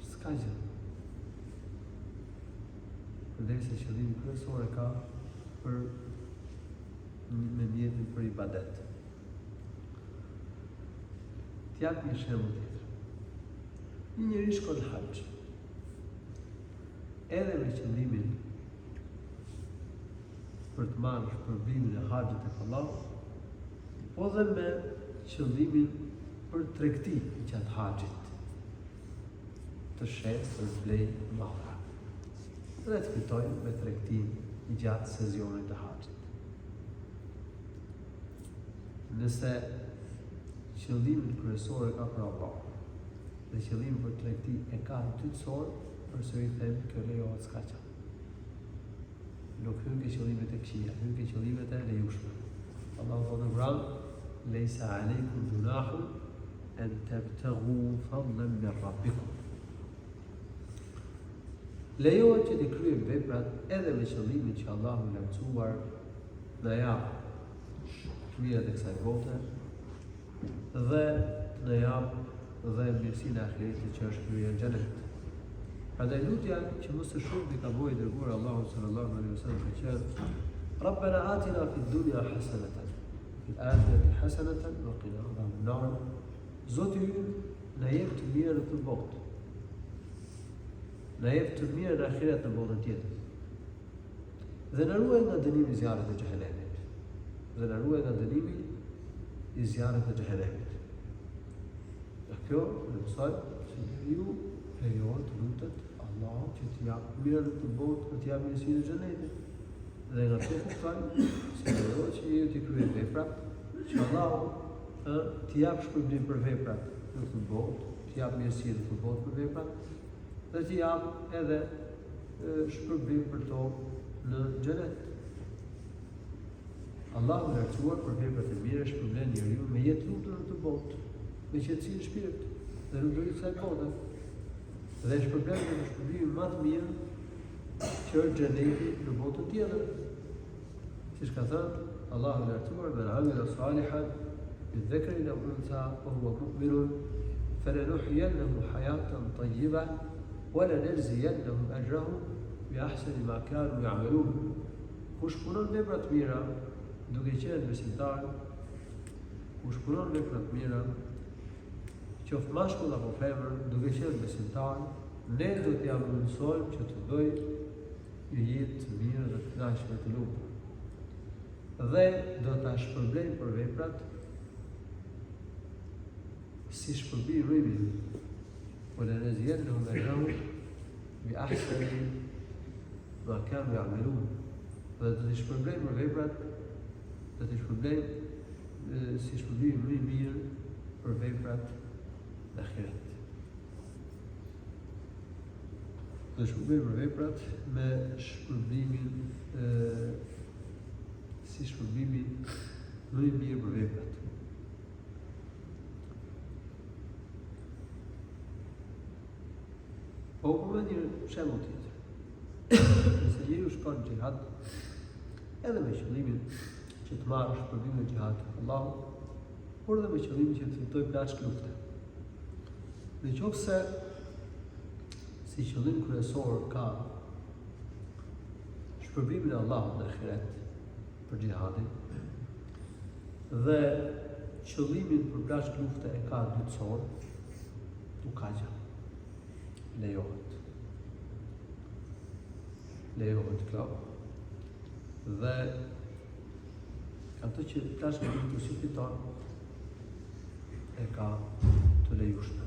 S'ka gjë. Përderisa qëllimi kryesor e ka për me mjetin për ibadet. T'jap një shembull tjetër. Një njeri shkon në haxh, edhe me qëllimin për të marrë shpërblimin e haxhit tek Allahu, po dhe me qëllimin për tregti gjatë haxhit, të shetë për blej madhe, dhe të fitojnë me tregtin gjatë sezionit të haxhit. Nëse qëllimin kryesor e ka për Allah, dhe qëllimin për tregti e ka dytësor, përsëri them, kjo lejohet s'ka gjë. Nuk hyn ke qëllimet e këqija, hyn ke qëllimet e lejushme. Allahu thotë në Kur'an: "Lejsa aleikum junahun an tabtaghu fadlan min rabbikum." Lejohet që të kryejmë veprat edhe me qëllimin që Allahu na mësuar na jap mirat e kësaj bote dhe na jap dhe mirësinë e ahiretit që është hyrja në xhenet. Prandaj lutja që më së shumti ka bëjë dërguar Allahu sallallahu alaihi wasallam ka qenë: "Rabbana atina fid dunya hasanatan, fil akhirati hasanatan wa qina adhaban nar." Zoti ynë na jep të mirë në këtë botë. Na jep të mirë në ahiret në botën tjetër. Dhe na ruaj nga dënimi i zjarrit të xhehenemit. Dhe na ruaj nga dënimi i zjarrit të xhehenemit. Dhe kjo në mësoj që njeriu lejohet të lutet Allah që të jap mirë në këtë botë, të jap mirësinë e xhenetit. Dhe nga kjo kuptoj se lejohet që njeriu të kryejë vepra që Allahu të jap shpërblim për veprat në këtë botë, të jap mirësi në këtë botë për veprat, dhe t'i jap edhe shpërblim për to në xhenet. Allahu i lartësuar për veprat e mira shpërblen njeriu me jetë lumtur në këtë botë, me qetësi në shpirt dhe në duri kësaj bote. Dhe shpërblen me shpërblimin më të mirë që është xheneti në botën tjetër. Siç ka thënë Allahu i lartësuar: "Men amila salihan min dhakarin aw untha wa huwa mu'minun falanuhyiyannahu hayatan tayyibah wa lanajziyannahum ajrahum bi ahsani ma kanu ya'malun." Kush punon vepra të mira duke qenë besimtar, kush punon vepra të mira, qoftë mashkull apo femër, duke qenë besimtar, ne do t'ia mundsojmë që të bëjë një jetë të mirë dhe të kënaqshme të lumtur. Dhe do ta shpërblejmë për veprat si shpërblim i mirë. وَلَنَجْزِيَنَّهُمْ أَجْرَهُمْ بِأَحْسَنِ مَا كَانُوا يَعْمَلُونَ. Dhe do t'i shpërblejmë për veprat, do t'i shpërblejmë si shpërblim më i mirë për veprat në ahiret. Do t'i shpërblejmë për veprat me shpërblimin si shpërblimi më i mirë për veprat. Po përmend një shembull tjetër. Nëse njeriu shkon në xhihad edhe me qëllimin që të marrë shpërblimin e xhihadit të Allahut, por edhe me qëllimin që të fitojë plaçk lufte. Nëse si qëllim kryesor ka shpërblimin e Allahut në ahiret për xhihadin dhe qëllimin për plaçk lufte e ka dytësor, nuk ka gjë. Lejohet klap. Dhe ato që plaçk lufte si fiton e ka të lejushme.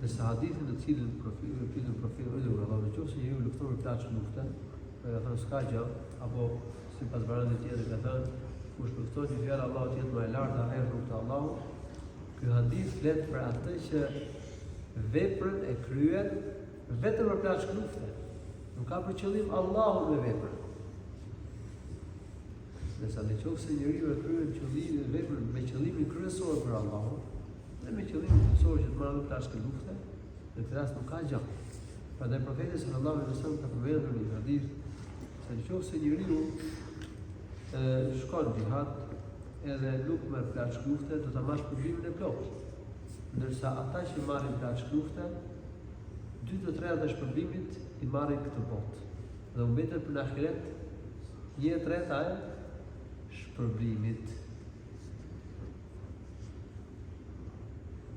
Nëse hadithin në cilin profeti Allahu nëse njeriu lufton për plaçk lufte, ka thënë s'ka gjë, apo sipas varianteve tjetër ka thënë kush lufton që fjala e Allahut jetë më e lartë dhe herë rrugt e Allahut. Ky hadith flet për atë që veprën e kryen vetëm për plaçk lufte. Nuk ka për qëllim Allahun me veprën. Nëse nëse njeriu e kryen qëllimin veprën me qëllimin kryesor për Allahun, dhe me qëllimin kryesor që të marrë plaçk lufte, në këtë rast nuk ka gjë. Prandaj profeti sallallahu alaihi wasallam ka përmendur në një hadith se nëse njeriu shkon në xhihad edhe nuk merr plaçk lufte, do ta marrë shpërblimin e plotë. Ndërsa ata që marrin plaçk lufte, 2/3 të shpërblimit i marrin këtë botë. Dhe u mbetet për në ahiret 1/3 e shpërblimit.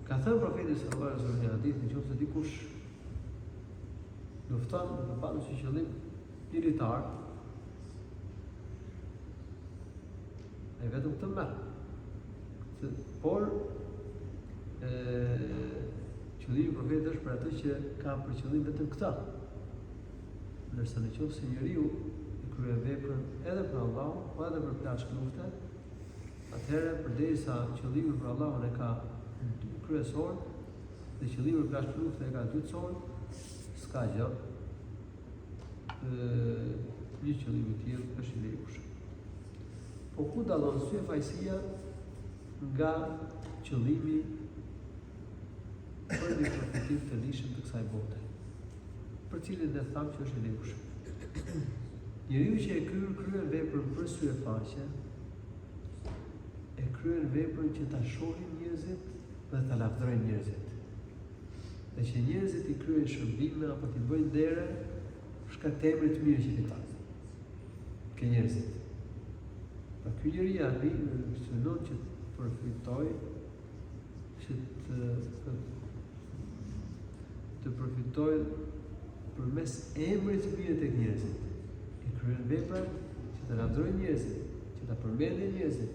Ka thënë profeti sallallahu alaihi wasallam në hadith, nëse dikush lufton me pas si qëllim militar, ai vetëm këtë merr. Por qëllimi i profetit është për atë që ka për qëllim vetëm këtë. Ndërsa nëse njeriu i kryen veprën edhe për Allahun, po edhe për plaçk lufte, atëherë përderisa qëllimi për Allahun e ka kryesor dhe qëllimi për plaçk lufte e ka dytësor, s'ka gjë. Një qëllim i tillë është i lejuar. Po ku dallon sy fajësia nga qëllimi për një përfitim të lishëm të kësaj bote, për cilin dhe thamë që është i lejuar. Njeriu që e kryen veprën për sy e faqe, e kryen veprën që ta shohin njerëzit dhe ta lavdërojnë njerëzit. Dhe që njerëzit i kryen shërbime apo t'i bëjnë dere shka temër të mirë që t'i ka ke njerëzit. Pra ky njeri synon që të përfitoj, që të përfitoj përmes emrit të mirë tek njerëzit. I kryen vepra që të lavdërojnë njerëzit, që ta përmendin njerëzit,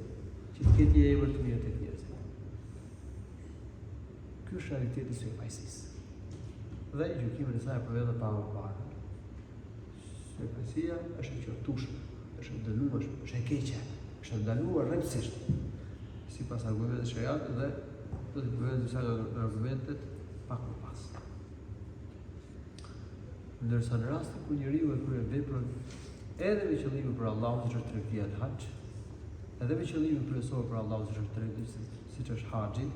që të ketë një emër të mirë tek njerëzit. Ky është realiteti i syfajsisë. Dhe gjykimin e saj përvendën pa më parë. Syfajsia është e qortueshme, është e dënueshme, është e keqe, është ndaluar rreptësisht sipas argumenteve të shariatit dhe do të përmend disa nga argumentet pak më pas. Ndërsa në rastin ku njeriu e kryen veprën edhe me qëllimin për Allahun, siç është tregtia e haxh, edhe me qëllimin kryesor për Allahun, siç është tregtia, siç është haxhi,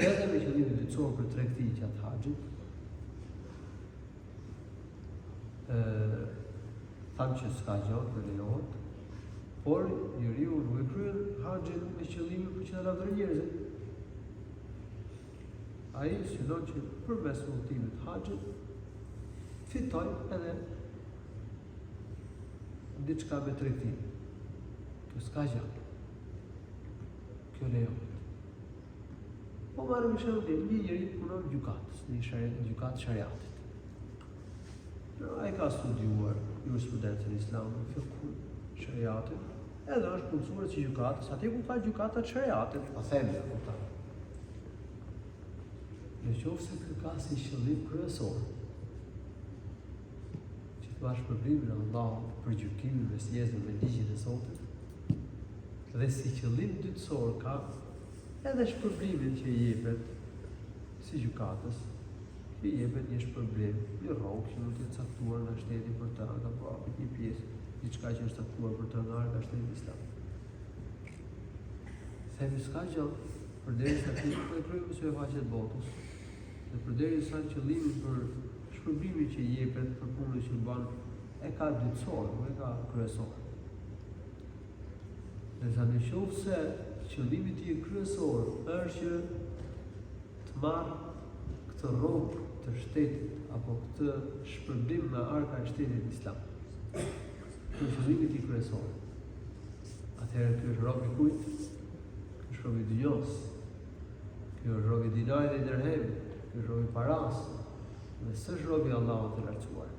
edhe me qëllimin dytësor për tregti gjatë haxhit, thamë që s'ka gjatë dhe lejohet, por njeriu nuk e kryen haxhin me qëllimin për që ta lavdërojë njerëzit. Ai synon që përmes udhëtimit të haxhit fitoj edhe diçka me tregti. Kjo s'ka gjatë. Kjo lejohet. Po marrëm shembull, një njeri punon gjykatës, në gjykatë shariatit. Ai ka studiuar jurisprudencën islame, fikun, shariatin, edhe është punësuar si gjykatës, aty ku ka gjykatat shariatit, pa thembe, kupton. Nëse ky ka si qëllim kryesor, që të bash përblimin e Allahut për gjykimin mes njerëzve me ligjin e Zotit, dhe si qëllim dytësor ka edhe shpërblimin që i jepet si gjykatës, që i jepet një shpërblim, një rrogë që mund të jetë caktuar nga shteti për ta, apo një pjesë, diçka që është caktuar për të nga shteti islam. Themi s'ka gjallë, përderisa ti po e kryejmë se faqet botës, dhe përderisa qëllimi për shpërblimin që i jepet për punën që bën e ka dytësor, nuk e ka kryesor. Dhe në qoftë se qëllimi i tij kryesor është që të marrë këtë rrogë të shtetit apo këtë shpërblim nga arka e shtetit islam. Kjo qëllimi i tij kryesor. Atëherë ky është rob i kujt? Ky është rob i dunjos. Ky është rob i dinarit dhe dirhemit. Ky është rob i paras. Dhe s'është rob i Allahut të lartësuar.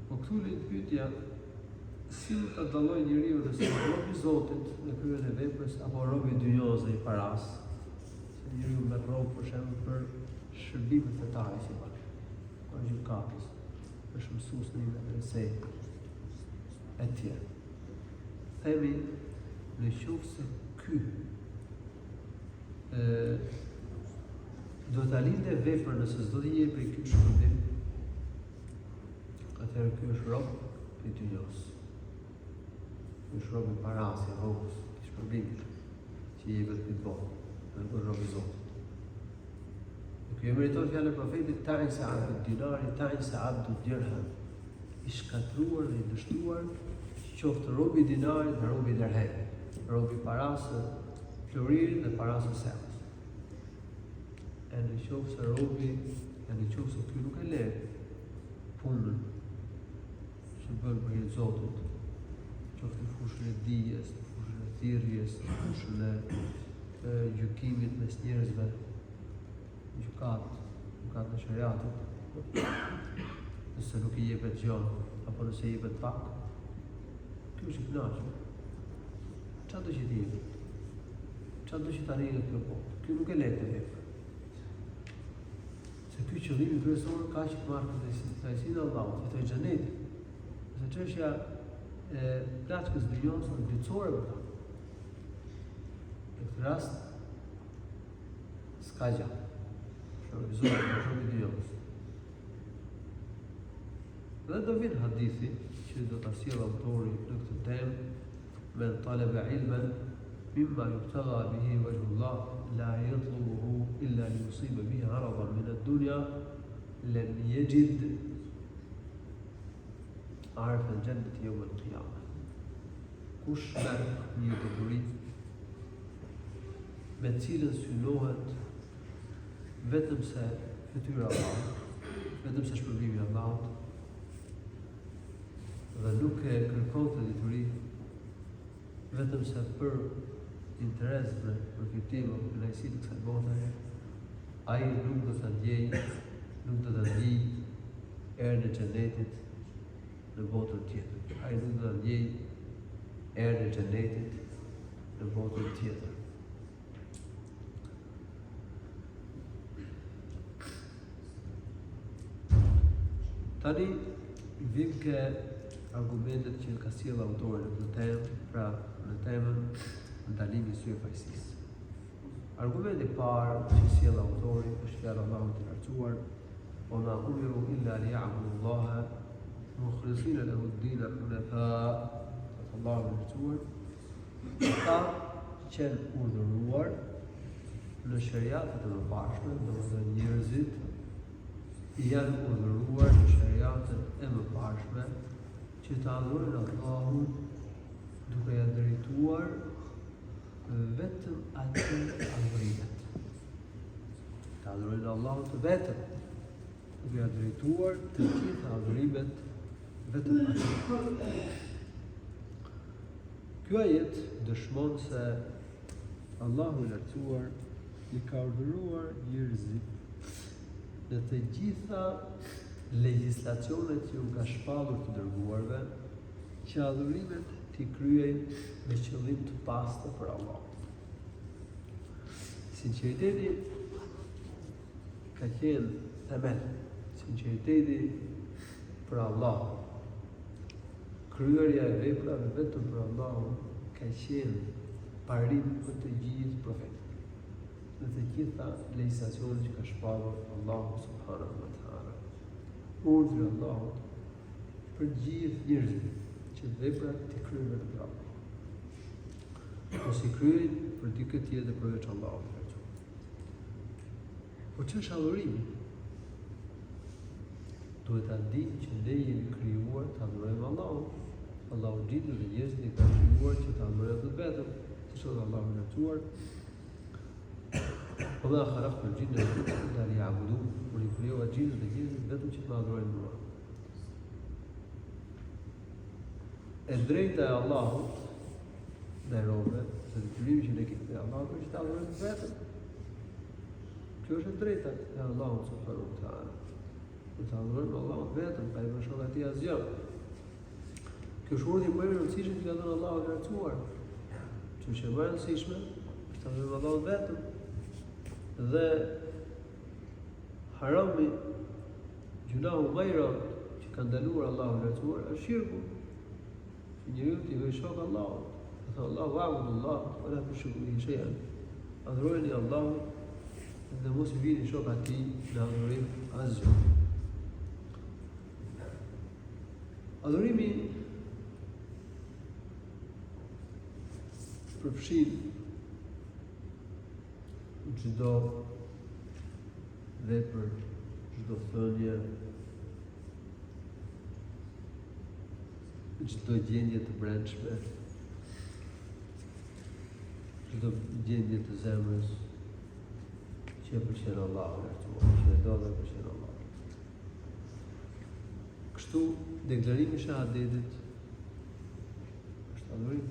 Po këtu lind pyetja, si ta dalloj njeriu nëse është rob i Zotit në kryen e veprës apo rob i dunjos dhe i paras? Se njeriu me rob për shembull për shërbimet fetare si bën. Për gjykatës, për mësues në medrese e tjerë. Themi në qoftë se ky do ta lindë veprën nëse s'do t'i jepë ky shërbim, atëherë ky është rob i dunjos. Ky është rob i paras, i rrogës, i shpërblimit që i jepet këtë botë, në rob i Zotit. Kjo meriton fjallën profetit, ta'isa abdu dinari, ta'isa abdu dirham, i shkatruar dhe i dështuar, qoftë robi i dinarit dhe robi i dirhemit, robi i parasë floririt dhe parasë semës. E në qoftë se robi, e në qoftë se ky nuk e le punën që bën për hir Zotit, qoftë në fushën e dijes, në fushën e thirrjes, në fushën e gjykimit mes njerëzve, gjykat në shariatit, nëse nuk i jepet gjallë, apo nëse i jepet pak, ky është i kënaqur. Çfarë do që t'i jepet? Çfarë do që t'a rejë kjo botë? Ky nuk e le të jepet. Se ky qëllimi kryesor ka që të marrë kënaqësinë e Allahut, të xhenetit. Se çështja e plaçkës dunjos është dytësore për ta. Në këtë rast s'ka gjallë. Shumë i dunjos. Dhe do vinë hadithi që do ta sjellë autori në këtë temë, men talaba ilman mimma yubtagha bihi wajhullah la yatlubuhu illa li yusiba bihi aradan min ad-dunya lam yajid arfa al-jannati yawm al-qiyamah. Kush merr një dëburi me cilën synohet vetëm se fytyra e Allahut, vetëm se shpërblimi i Allahut, dhe nuk e kërkon të dituri vetëm se për interes dhe përfitim o kënaqësi të kësaj bote, ai nuk do të ndjej, nuk do të ndjej erën e xhenetit në botën tjetër. Ai nuk do të ndjej erën e xhenetit në botën tjetër. Tani vim ke argumentet që ka sjellë autori në këtë temë, pra në temën ndalimi i syfajsisë. Argumenti parë që sjell autori është fjala e Allahut të lartësuar: "Wa ma umiru illa liya'budu Allaha mukhlisina lahu ad-din hunafa." Allahu i lartësuar, ata që janë urdhëruar në shariatet e mëparshme, domethënë njerëzit janë urdhëruar në shariatet e mëparshme që të adhurojnë Allahun duke ja drejtuar vetëm atij adhurimet. Të adhurojnë Allahun të vetëm, duke ja drejtuar të gjitha adhurimet vetëm atij. Ky ajet dëshmon se Allahu i lartësuar i ka urdhëruar njerëzit në të gjitha legjislacionet që u ka shpallur të dërguarve që adhurimet t'i kryejnë me qëllim të pastër për Allah. Sinqeriteti ka qenë themel. Sinqeriteti për Allah, kryerja e veprave vetëm për Allahun ka qenë parim për të gjithë profetët, në të gjitha legjislacionet që ka shpallur Allahu subhanahu wa taala. Urdhri i Allahut për gjithë njerëzit që veprat të kryejnë vetëm për Allah. Mos i kryejnë për dikë tjetër përveç Allahut. Po ç'është adhurimi? Duhet ta dimë që ne jemi krijuar të adhurojmë Allahun. Allahu gjithë dhe njerëzit i ka krijuar që të adhurojnë vetëm, siç thotë Allahu i lartësuar: "Wa khalaqtu al-jinna wal insa illa liya'budun." Unë krijova gjinët dhe njerëzit vetëm që të më adhurojnë mua. E drejta e Allahut dhe robe, se detyrimi që ne kemi te Allahu është që të adhurojmë vetëm. Kjo është e drejta e Allahut subhanahu wa taala. Të adhurojmë Allahun vetëm, pa i bashkëtuar atij asgjë. Kjo është urdhri më i rëndësishëm që ka dhënë Allahu i lartësuar. Që është më e rëndësishme është të adhurojmë Allahun vetëm. Dhe harami, gjunahu më i rëndë që ka ndaluar Allahu i lartësuar është shirku. Njeriu t'i bëjë shok Allahut. Thot Allahu wa'budullah wa la tushriku bihi shay'an. Adhurojeni Allahun dhe mos i vini shok atij në adhurim asgjë. Adhurimi përfshin çdo vepër, çdo thënie, çdo gjendje të brendshme, çdo gjendje të zemrës që e pëlqen Allahu i lartësuar, që e do dhe pëlqen Allahu. Kështu deklarimi i shahadetit është adhurim.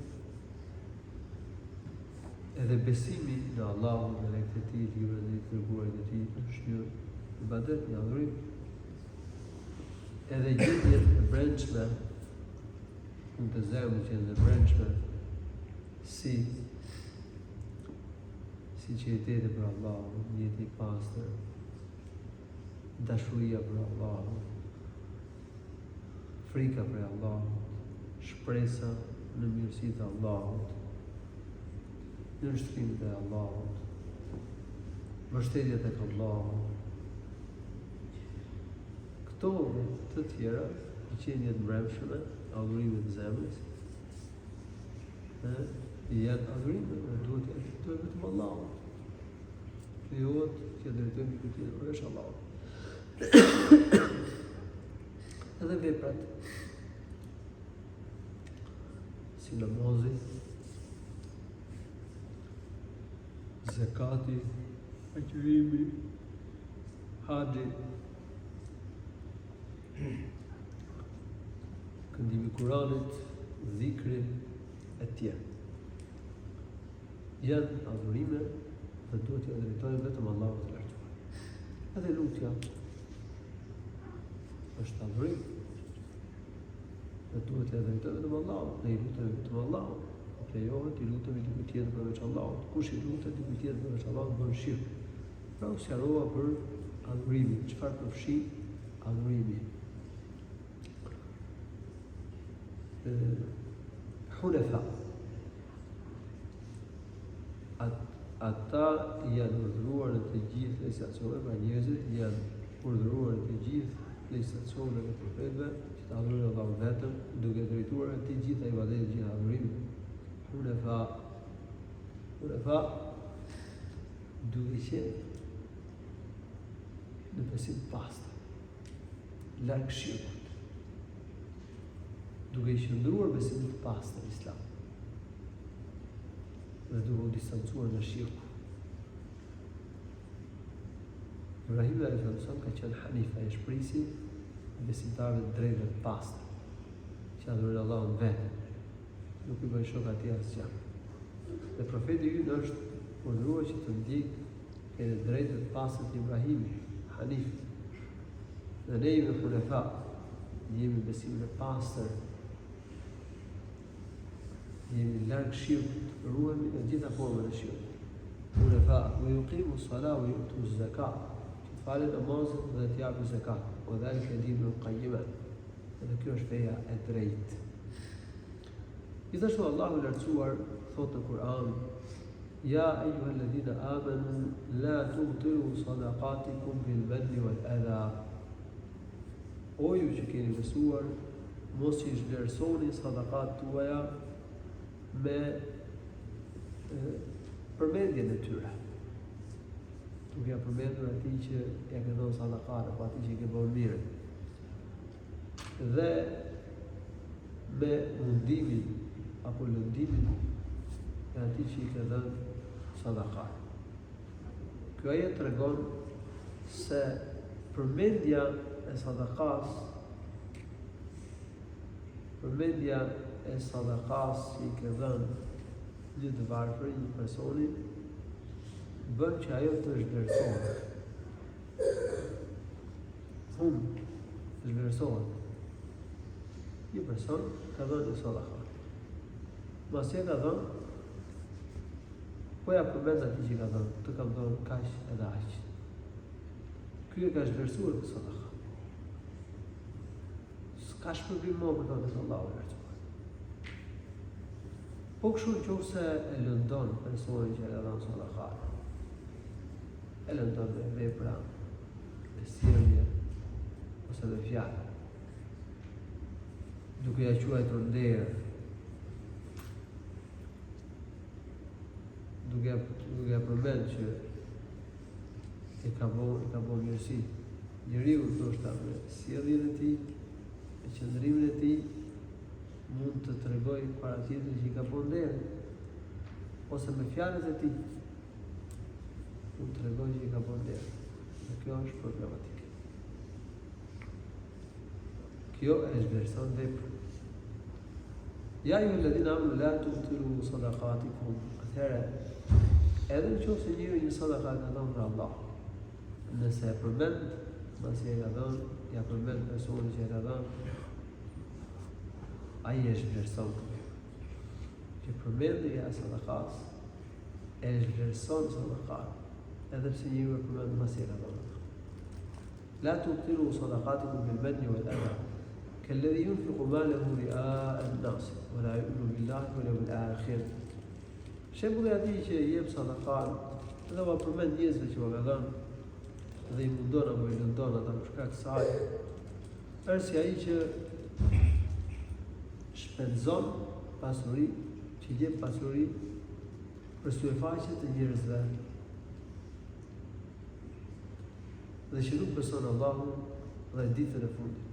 Edhe besimi në Allahun dhe në këtë tij, librat e tij, dërguarit e tij, është një ibadet, një adhurim. Edhe gjendjet e brendshme në të zemrës që janë të brendshme, si sinqeriteti për Allahun, njeti i pastër, dashuria për Allahun, frika për Allahun, shpresa në mirësitë e Allahut, në nështrimet e Allahut, mbështetjet tek Allahu. Këto të tjera, qenjet mbrëmshme, adhurimet e zemrës, janë adhurimet, duhet të drejtojmë vetëm Allahut. Krijohet që drejtojmë dikujt tjetër përveç Allahut. Edhe veprat, si namazi, zakati, agjërimi, haxhi, këndimi i Kuranit, dhikri e tjerë. Janë adhurime dhe duhet t'i drejtojmë vetëm Allahut të lartësuar. Edhe lutja është adhurim. Dhe duhet t'i drejtojmë vetëm Allahut, ne i lutemi vetëm Allahut. Lejohet t'i lutemi dikujt tjetër përveç Allahut. Kush i lutet dikujt tjetër përveç Allahut bën shirk. Pra u sqarova për adhurimin, çfarë përfshin adhurimi. Hunefa, ata janë urdhëruar në të gjithë legislacionet, pra njerëzit janë urdhëruar në të gjithë legislacionet e profetëve që të adhurojnë Allahun vetëm, duke drejtuar atij gjitha ibadetet, gjitha adhurimet. Hunefa duke qenë në besim pastër, larg shirkut, duke i qëndruar besimit të pastër Islam dhe duke u distancuar nga shirku. Ibrahim a.s. ka qenë hanif, ai shprisi besimtarëve të drejtë dhe të pastër, që adhurojnë Allahun vetëm, nuk i bën shok atij asgjë. Dhe profeti ynë është urdhëruar që të ndjekë e drejtë dhe të pastër të Ibrahimit, hanif. Dhe ne jemi hunefa, jemi besimin e pastër, jemi larg shirkut, ruhemi nga gjitha format e shirkut. Hunefa, wa yuqimu s-salata wa yu'tu z-zakat, që të falin namazin dhe të japin zakat. Wa dhalika dinul qayyim. Dhe kjo është feja e drejtë. Gjithashtu Allahu i lartësuar thotë në Kur'an: Ja eyyuhalladhina amanu la tubtilu sadaqatikum bil manni wal adha. O ju që keni besuar, mos i zhvlerësoni sadakat tuaja me përmendjen e tyre. Duke ja përmendur atij që ja ke dhënë sadakat, apo atij që i ke bërë mirë. Dhe me mundimin apo lëndimin e atij që i ka dhënë sadakat. Kjo ajet tregon se përmendja e sadakas, përmendja e sadakas që i ka dhënë një të varfër, një personi, bën që ajo të zhvlerësohet. Të zhvlerësohet. Një person ka dhënë një sadakat. Masi e ka dhënë, po ja përmend atij që ka dhënë, të kam dhënë kaq edhe aq. Ky e ka zhvlerësuar këtë sadakat. S'ka shpërblim më për të Allahu lartësuar. Po kështu nëse e lëndon personin që e ka dhënë sadakat, e lëndon me vepra, me sjellje ose me fjalë, duke ja quajtur nder, duke ja përmend që i ka bërë mirësi. Njeriu ndoshta me sjelljen e tij, me qëndrimin e tij, mund të tregojë para tjetrit që i ka bërë nder, ose me fjalët e tij mund të tregojë që i ka bërë nder. Dhe kjo është problematike. Kjo e zhvlerëson veprën. Ja ayyuhalladhina amanu la tubtilu sadaqatikum. Atëherë, edhe nëse njëri një sadakat ka dhënë për Allah, nëse e përmend, pasi e ka dhënë, ja përmend personin që e ka dhënë, ai e zhvlerëson. Që përmendja e sadakas e zhvlerëson sadakat, edhe pse njëri e përmend pasi e ka dhënë. La tubtilu sadaqatikum bil manni wal adha. كالذي ينفق ماله رئاء الناس ولا يؤمن بالله واليوم الآخر. Shembulli atij që i jep sadakat dhe va përmend njerëzve që ka dhënë dhe i mundon apo i lëndon ata për shkak të saj, është si ai që shpenzon pasuri, që jep pasuri për syfaqe të njerëzve dhe që nuk beson Allahun dhe ditën e fundit.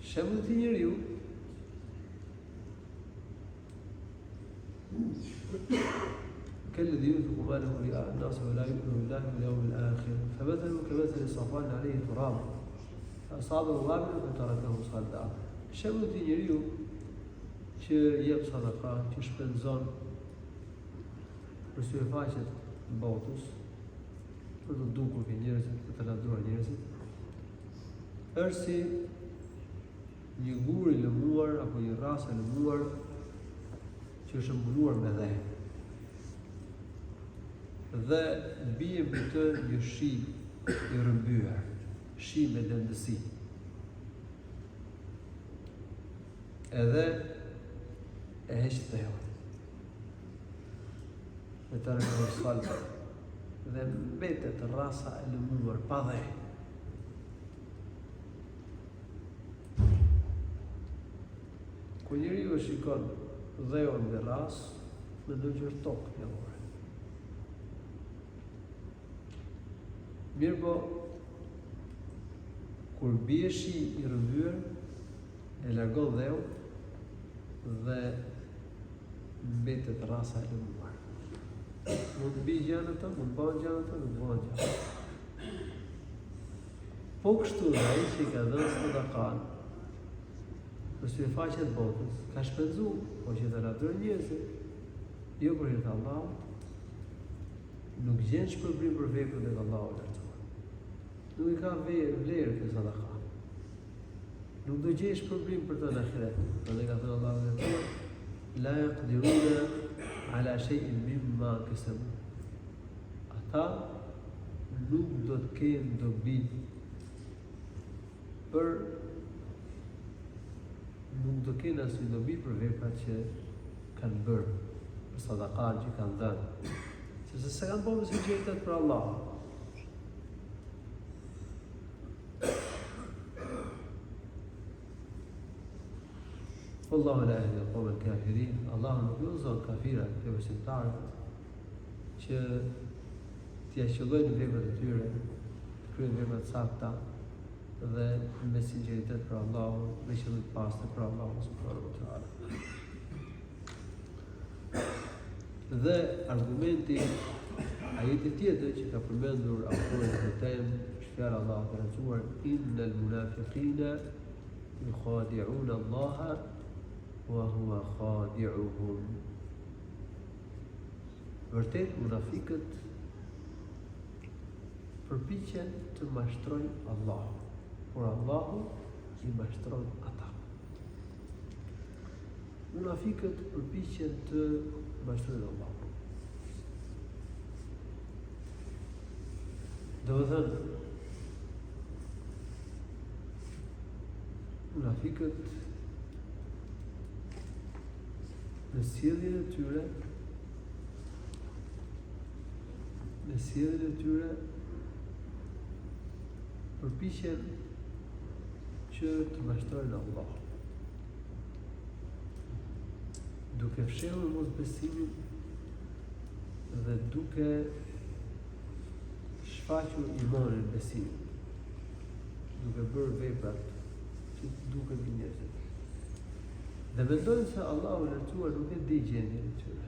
Shembulli i njeriu كالذي ينفق ماله رئاء الناس ولا يؤمن بالله واليوم الآخر فمثله كمثل صفوان عليه تراب فأصابه وابل فتركه صلدا. Shembulli i njeriu që jep sadaka, që shpenzon për syfaqet të botës, për të dukur ke njerëzit, për të lavdruar njerëzit, është si një gur i lëmuar apo një rasë e lëmuar që është mbuluar me dhe. Dhe bie mbi të një shi i rrëmbyer, shi me dëndësi. Edhe e heq thellë. dhe të rënë salë dhe mbetet rasa e lëmuar pa dhe. Ku njeriu e shikon dheun dhe ras, mendon që është tokë jallore. Mirë po, kur bie shi i rrëmbyer, e largon dheun dhe mbetet rasa e lëmuar. Mund të bijë gjëra të, mund të bëhen gjëra të, nuk bëhen gjëra. Po kështu dhe ai që i ka dhënë sadakan për syfaqet botës, ka shpenzuar, po që të latërë njerëzit, jo për hir të Allahut, nuk gjen shpërblim për veprat e Allahut lartësuar. Nuk i ka vlerë këtë sadaka. Nuk do gjej shpërblim për të në ahiret. Prandaj ka thënë Allahu lartësuar, la yaqdiruna ala shay'in mimma kasabu. Ata nuk do të kenë dobi për nuk do kenë asnjë dobi për veprat që kanë bërë, për sadakat që kanë dhënë, sepse se kanë bërë me sinqeritet për Allah. Wallahu la yahdi al-qawma al-kafirin. Allahu nuk udhëzon kafirat e besimtarët që t'ia qëllojnë veprat e tyre, të kryejnë vepra të sakta dhe me sinqeritet për Allahun, me qëllim të pastër për Allahun subhanahu wa taala. Dhe argumenti ajeti tjetër që ka përmendur autori i këtij temë, shfar Allahu ka thënë: "Innal munafiqina yukhadi'una Allaha wa huwa khadi'uhum." Vërtet munafiqët përpiqen të mashtrojnë Allahun, por Allahu i mashtron ata. Munafiqët përpiqen të mashtrojnë Allahun. Do të thënë, munafiqët në sjelljen e tyre, përpiqen që të mashtrojnë Allah, duke fshehur mosbesimin dhe duke shfaqur imanin, besimin, duke bërë veprat që duken i njerëzit. Dhe mendojnë se Allahu lartësuar nuk e di gjendjen e tyre,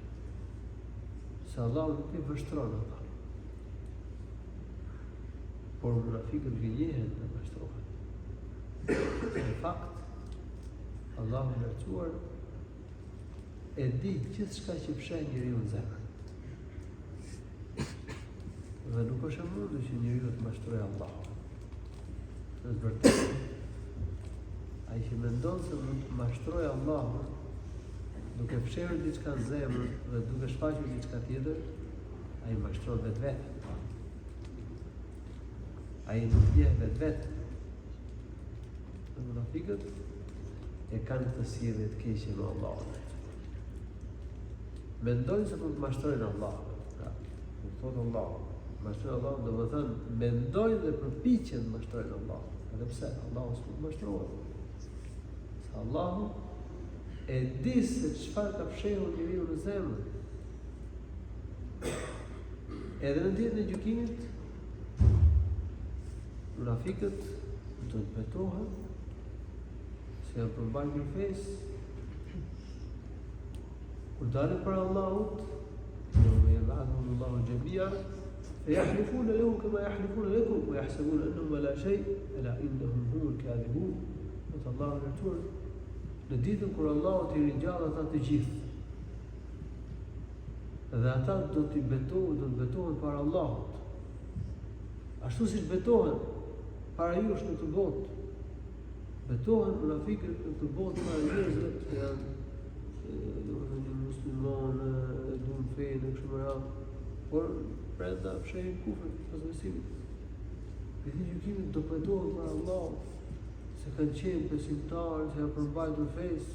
se Allahu nuk e vështron ata. Por munafiqët gënjehen dhe mashtrohen. Në fakt, Allahu lartësuar e di gjithçka që fsheh njeriu në zemër. Dhe nuk është e mundur që njeriu të mashtrojë Allahun. Në të vërtetë, ai që mendon se mund të mashtrojë Allahun duke fshehur diçka në zemër dhe duke shfaqur diçka tjetër, ai mashtron vetveten. Ai nuk njeh vetveten. Munafiqët e kanë këtë sjellje të keqe me Allahun. Mendojnë se mund të mashtrojnë Allahun. Nuk thotë Allahu. Mashtrojnë Allahun, do të thënë mendojnë dhe përpiqen të mashtrojnë Allahun. Edhe pse Allahu s'mund të mashtrohet. Allahu e di se çfarë ka fshehur njeriu në zemër. Edhe në ditën e gjykimit, munafiqët do të betohen se janë përmbajtur fesë. Kur dalin për Allahut, yawma yab'athuhum Allahu jami'an, فيحلفون له كما يحلفون لكم ويحسبون أنهم لا شيء ألا إنهم هم الكاذبون. Allahu lartësuar, në ditën kur Allahu t'i ringjall ata të gjithë, dhe ata do të betohen para Allahut, ashtu si betohen para jush në këtë botë. Betohen munafiqët në këtë botë para njerëzve që janë muslimanë, e duan fenë kështu me radhë, por brenda fshehin kufrin pas besimit. Ditën e gjykimit do betohen para Allahut, se kanë qenë besimtarë, se janë përmbajtur fesë.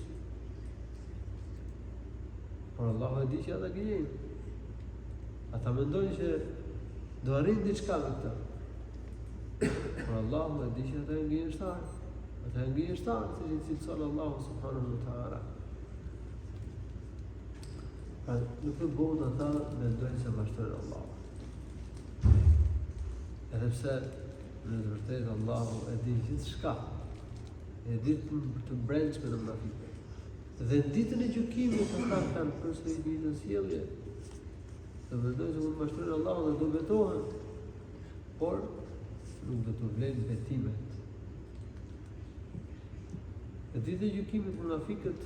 Por Allahu e di që ata gënjejnë. Ata mendojnë që do arrin diçka me këtë. Por Allahu e di që ata janë gënjeshtarë. Ata janë gënjeshtarë, siç i cilëson Allahu subhanahu wa taala. Pra nuk e bëjnë ata mendojnë se vazhdojnë Allahu. Edhe pse në të vërtetë Allahu e di gjithçka. E di të brendshme në munafike. Dhe në ditën e gjykimit ata kanë përsëri ditën sjellje. Dhe mendojnë se mund të vazhdojnë Allahu dhe do betohen. Por nuk do të vlen betimet. Në ditën e gjykimit munafikët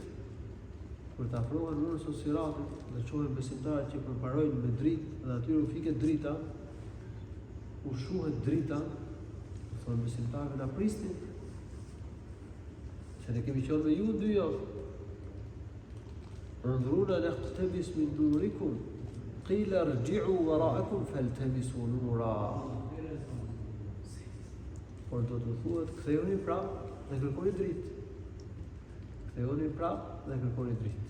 kur të afrohen urës së Siratit dhe çohen besimtarët që përparojnë me dritë dhe aty u fiket drita, u shuhet drita, thonë besimtarëve na prisni. Se ne kemi qenë me ju dy javë. Undruna naqtabis min nurikum. Qila irji'u wara'akum faltamisu nura. Por do të thuhet kthehuni prapë dhe kërkoni dritë. Kthehuni prapë dhe kërkoni dritë.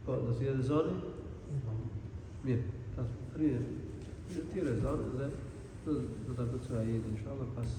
Po, do të jetë zoni? Mirë, ta rrihet. Të tjere zonë dhe do të përcëra jetë, inshallah, pas.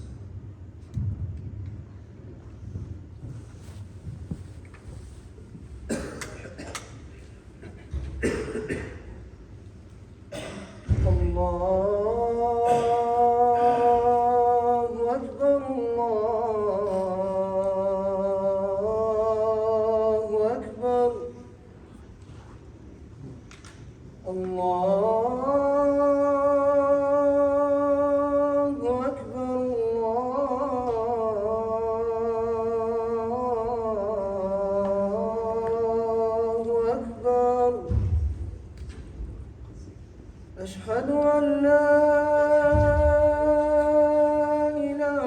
أشهد أن لا إله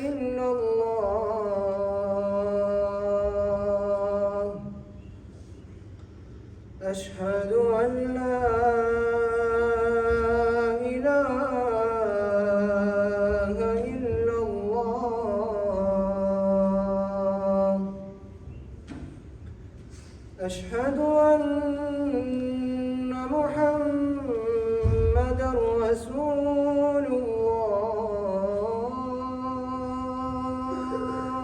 إلا الله أشهد أن لا إله إلا الله أشهد أن محمدًا رسول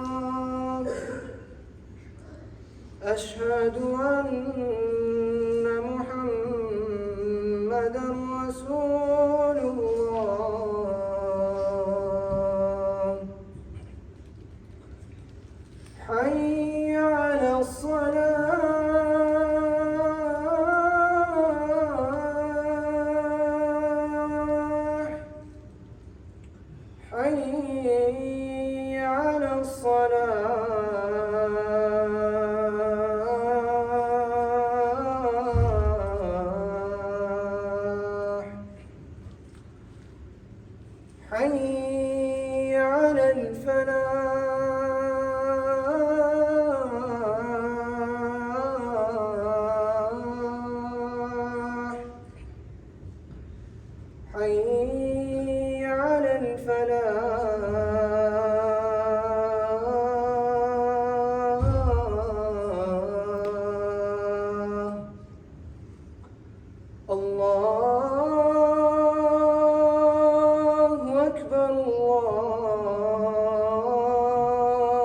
الله أشهد أن محمدًا رسول الله حي على الصلاة حي على الصلاة حي على الفلاح حي على الفلاح الله أكبر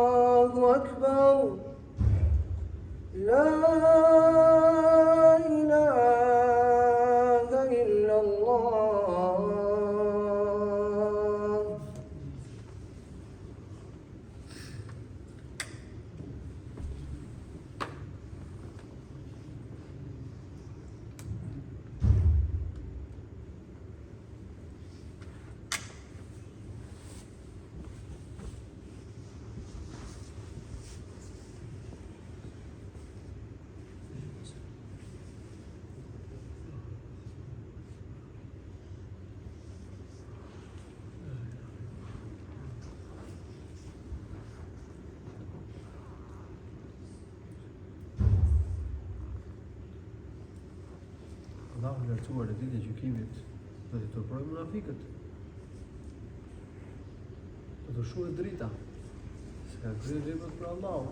الله أكبر لا إله إلا الله Allahu lartësuar në ditën e gjykimit do të turpërojë munafikët. Do të shuhet drita. Se ka kryer veprat për Allahun.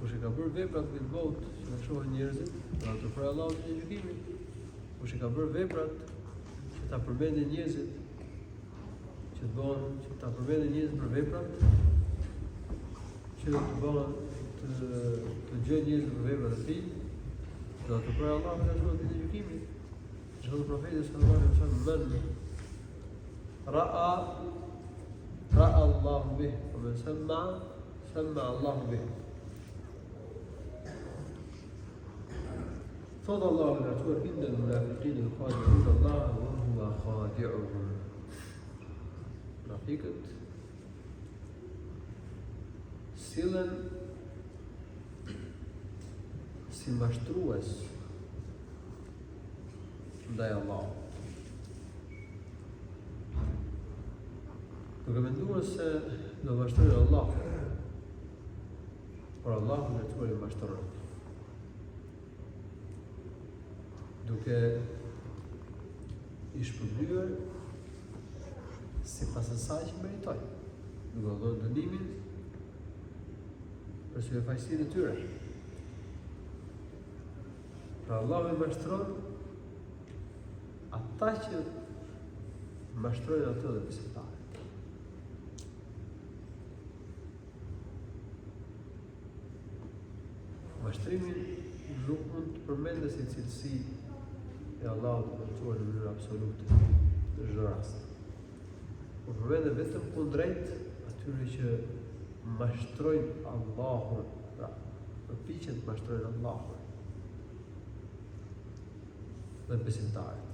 Do kush e ka bërë veprat në botë që na shohin njerëzit, ato për Allahun në gjykimin. Kush e ka bërë veprat që ta përmendin njerëzit, që ta përmendin njerëzit për veprat, që të bëhen të gjejnë njerëzit për veprat e tij, do të për Allahun në gjykimin. Shkon profeti sallallahu alaihi wasallam ra'a Allahu bih, wa man samma Allahu bih. Thot Allahu në atë inna al-munafiqina yukhadi'una Allah wa huwa khadi'uhum. Munafiqët sillen si mashtrues ndaj Allahut. Duke menduar se do mashtrojnë Allah, por Allahu në të i mashtron. Duke i shpërblyer sipas asaj që meritoj, duke dhënë dënimin për syfaqësinë e tyre. Pra Allahu i mashtron ata që mashtrojnë ato dhe besimtarët. Mashtrimin nuk mund të përmendet si cilësi e Allahut të mësuar në mënyrë absolute në çdo rast. Por përmendet vetëm kundrejt atyre që mashtrojnë Allahun, pra përpiqen të mashtrojnë Allahun dhe besimtarët.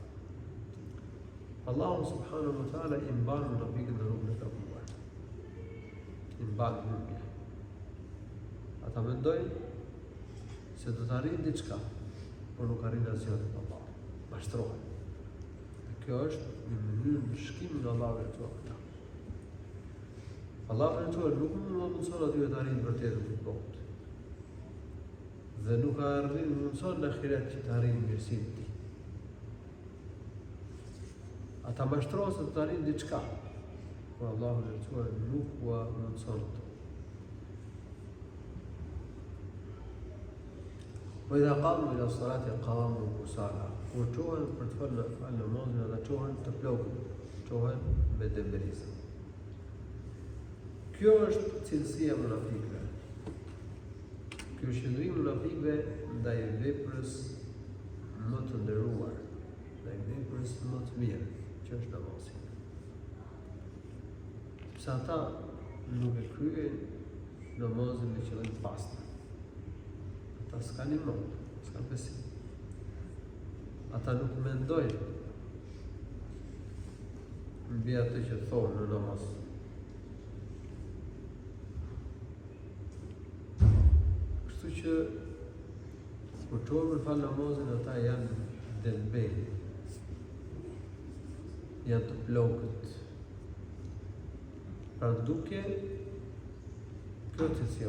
Allahu subhanahu wa taala i mban munafiqët në rrugën e gabuar. I mban humbje. Ata mendojnë se do të arrijnë diçka, por nuk arrijnë asgjë te Allahu. Mashtrohen. Dhe kjo është një mënyrë ndryshimi nga Allahu i Lartësuar. Allahu i Lartësuar nuk mundson atyre të arrijnë vërtetën të botë. Dhe nuk mundson në ahiret që të arrijnë mirësinë e tij. Ata mashtrohen se të arrijnë diçka, por Allahu i Lartësuar nuk ua mundson. وإذا قاموا إلى الصلاة قاموا كسالى. Kur çohen për të falë namazin, ata çohen të plogët, çohen me dëmërizëm. Kjo është cilësia e munafikëve. Ky është qëndrimi i munafikëve ndaj veprës më të nderuar, ndaj veprës më të mirë, që është namazi. Sepse ata nuk e kryejnë namazin me qëllim të pastër. Ata s'kan iman, s'kan besim. Ata nuk mendojnë mbi atë që thonë në namaz. Kështu që kur çohen për fal namazin, ata janë delbej, janë të plogët. Pra duke kjo të si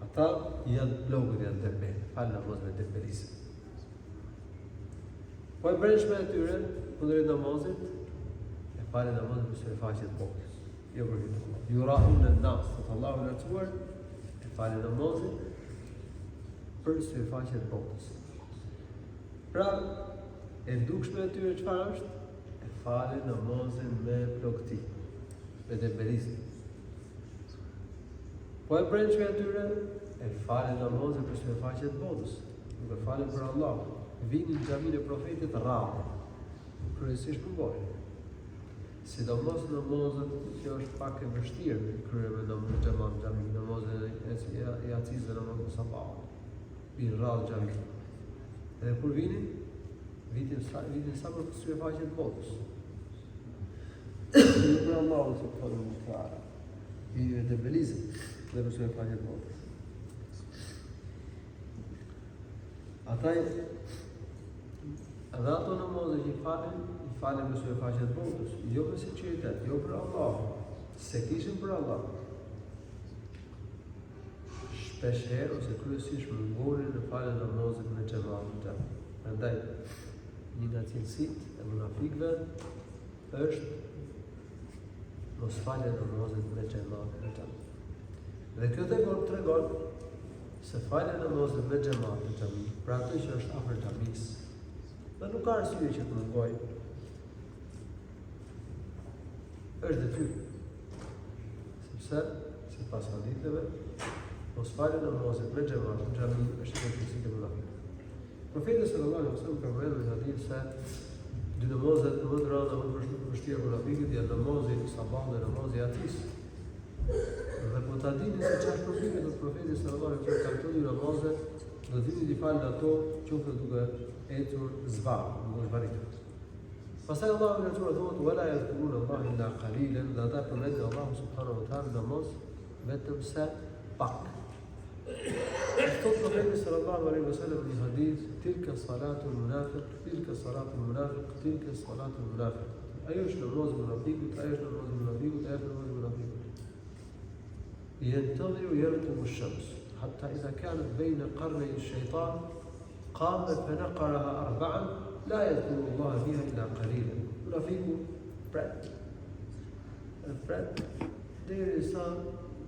ata janë plogët, janë delbej, falë namaz me delberisë. Po e brendshme e tyre, kundrejt namazit, e falë namazin për syfaqjet botës. Jo për këtë. Yura'un an-nas, thot Allahu i Lartësuar, e falë namazin për syfaqjet botës. Pra, e dukshme e tyre çfarë është? E falë namazin me plogëti, me delberisë. Po e brendshme e tyre, e falë namazin për syfaqjet botës, nuk e falë për Allah. Vini në xhamin e profetit rrallë, kryesisht për bojë. Sidomos namazet që është pak e vështirë kryer me namaz xhamat në xhami, namazet e yacizë dhe namazet sabahut. Vinë rrallë xhami. Edhe kur vinin sa për syfaqjet botës. Nuk për Allahu subhanahu wa taala. Vinë të belizën dhe për syfaqjet botës. Ata edhe ato namazet që i falen me syfaqjet botës, jo me sinqeritet, jo për Allah, se kishin për Allah. Shpesh herë ose kryesisht mungonin në faljen e namazit me xhamat. Prandaj një nga cilësitë e munafikëve është mos falje namazit me xhamat në xhami. Dhe kjo tregon se falja namazit me xhamat në xhami, pra atë që është afër xhamis, dhe nuk ka arsye që të mëngoj, është detyrë. Sepse, sipas haditheve, mos falja namazit me xhamat në xhami është hypokrizia e munafikëve. Profeti sallallahu alaihi wasallam përmend në hadith se dy namazet më të rënda më të vështira për munafikët janë namazi i sabahut dhe namazi i atis. Dhe po ta dini se çfarë problemi do profeti sallallahu alaihi wasallam ka këto dy namaze, do dini di falë ato qoftë duke ecur zvar, nuk është varitë. Pastaj Allahu në sura thotë wala yadhkuruna Allah illa qalilan, dhe ata përmendin Allahu subhanahu wa taala namaz vetëm se pak. Thot profeti sallallahu alaihi wasallam në hadith, tilka salatul munafiq, tilka salatul munafiq, tilka salatul munafiq. Ajo është namazi i munafikut, ajo është namazi i munafikut, ajo është namazi i munafikut. ينتظر يرقب الشمس حتى إذا كانت بين قرني الشيطان قام فنقرها أربعا لا يذكر الله فيها إلا قليلا. Munafiku pret derisa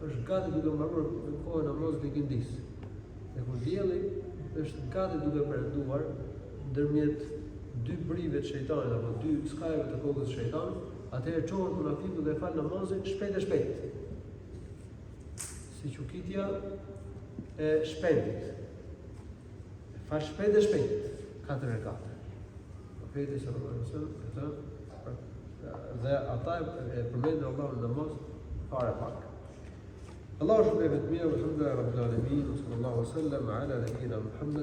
është gati duke mbaruar kohën e namazit të ikindis. Dhe kur dielli është gati duke perënduar ndërmjet dy brive të shejtanit apo dy skajeve të kokës së shejtanit, atëherë çohet munafiku dhe fal namazin shpejt e shpejt. Si qukitja e shpendit. Fal shpejt e shpejt, 4 rekate. Profeti sallallahu alaihi wasallam dhe ata e përmendin Allahun në namaz fare pak. Allahu shpërblet mirë, alhamdulillah rabbil alamin, sallallahu alaihi wasallam ala nabiyina Muhammad.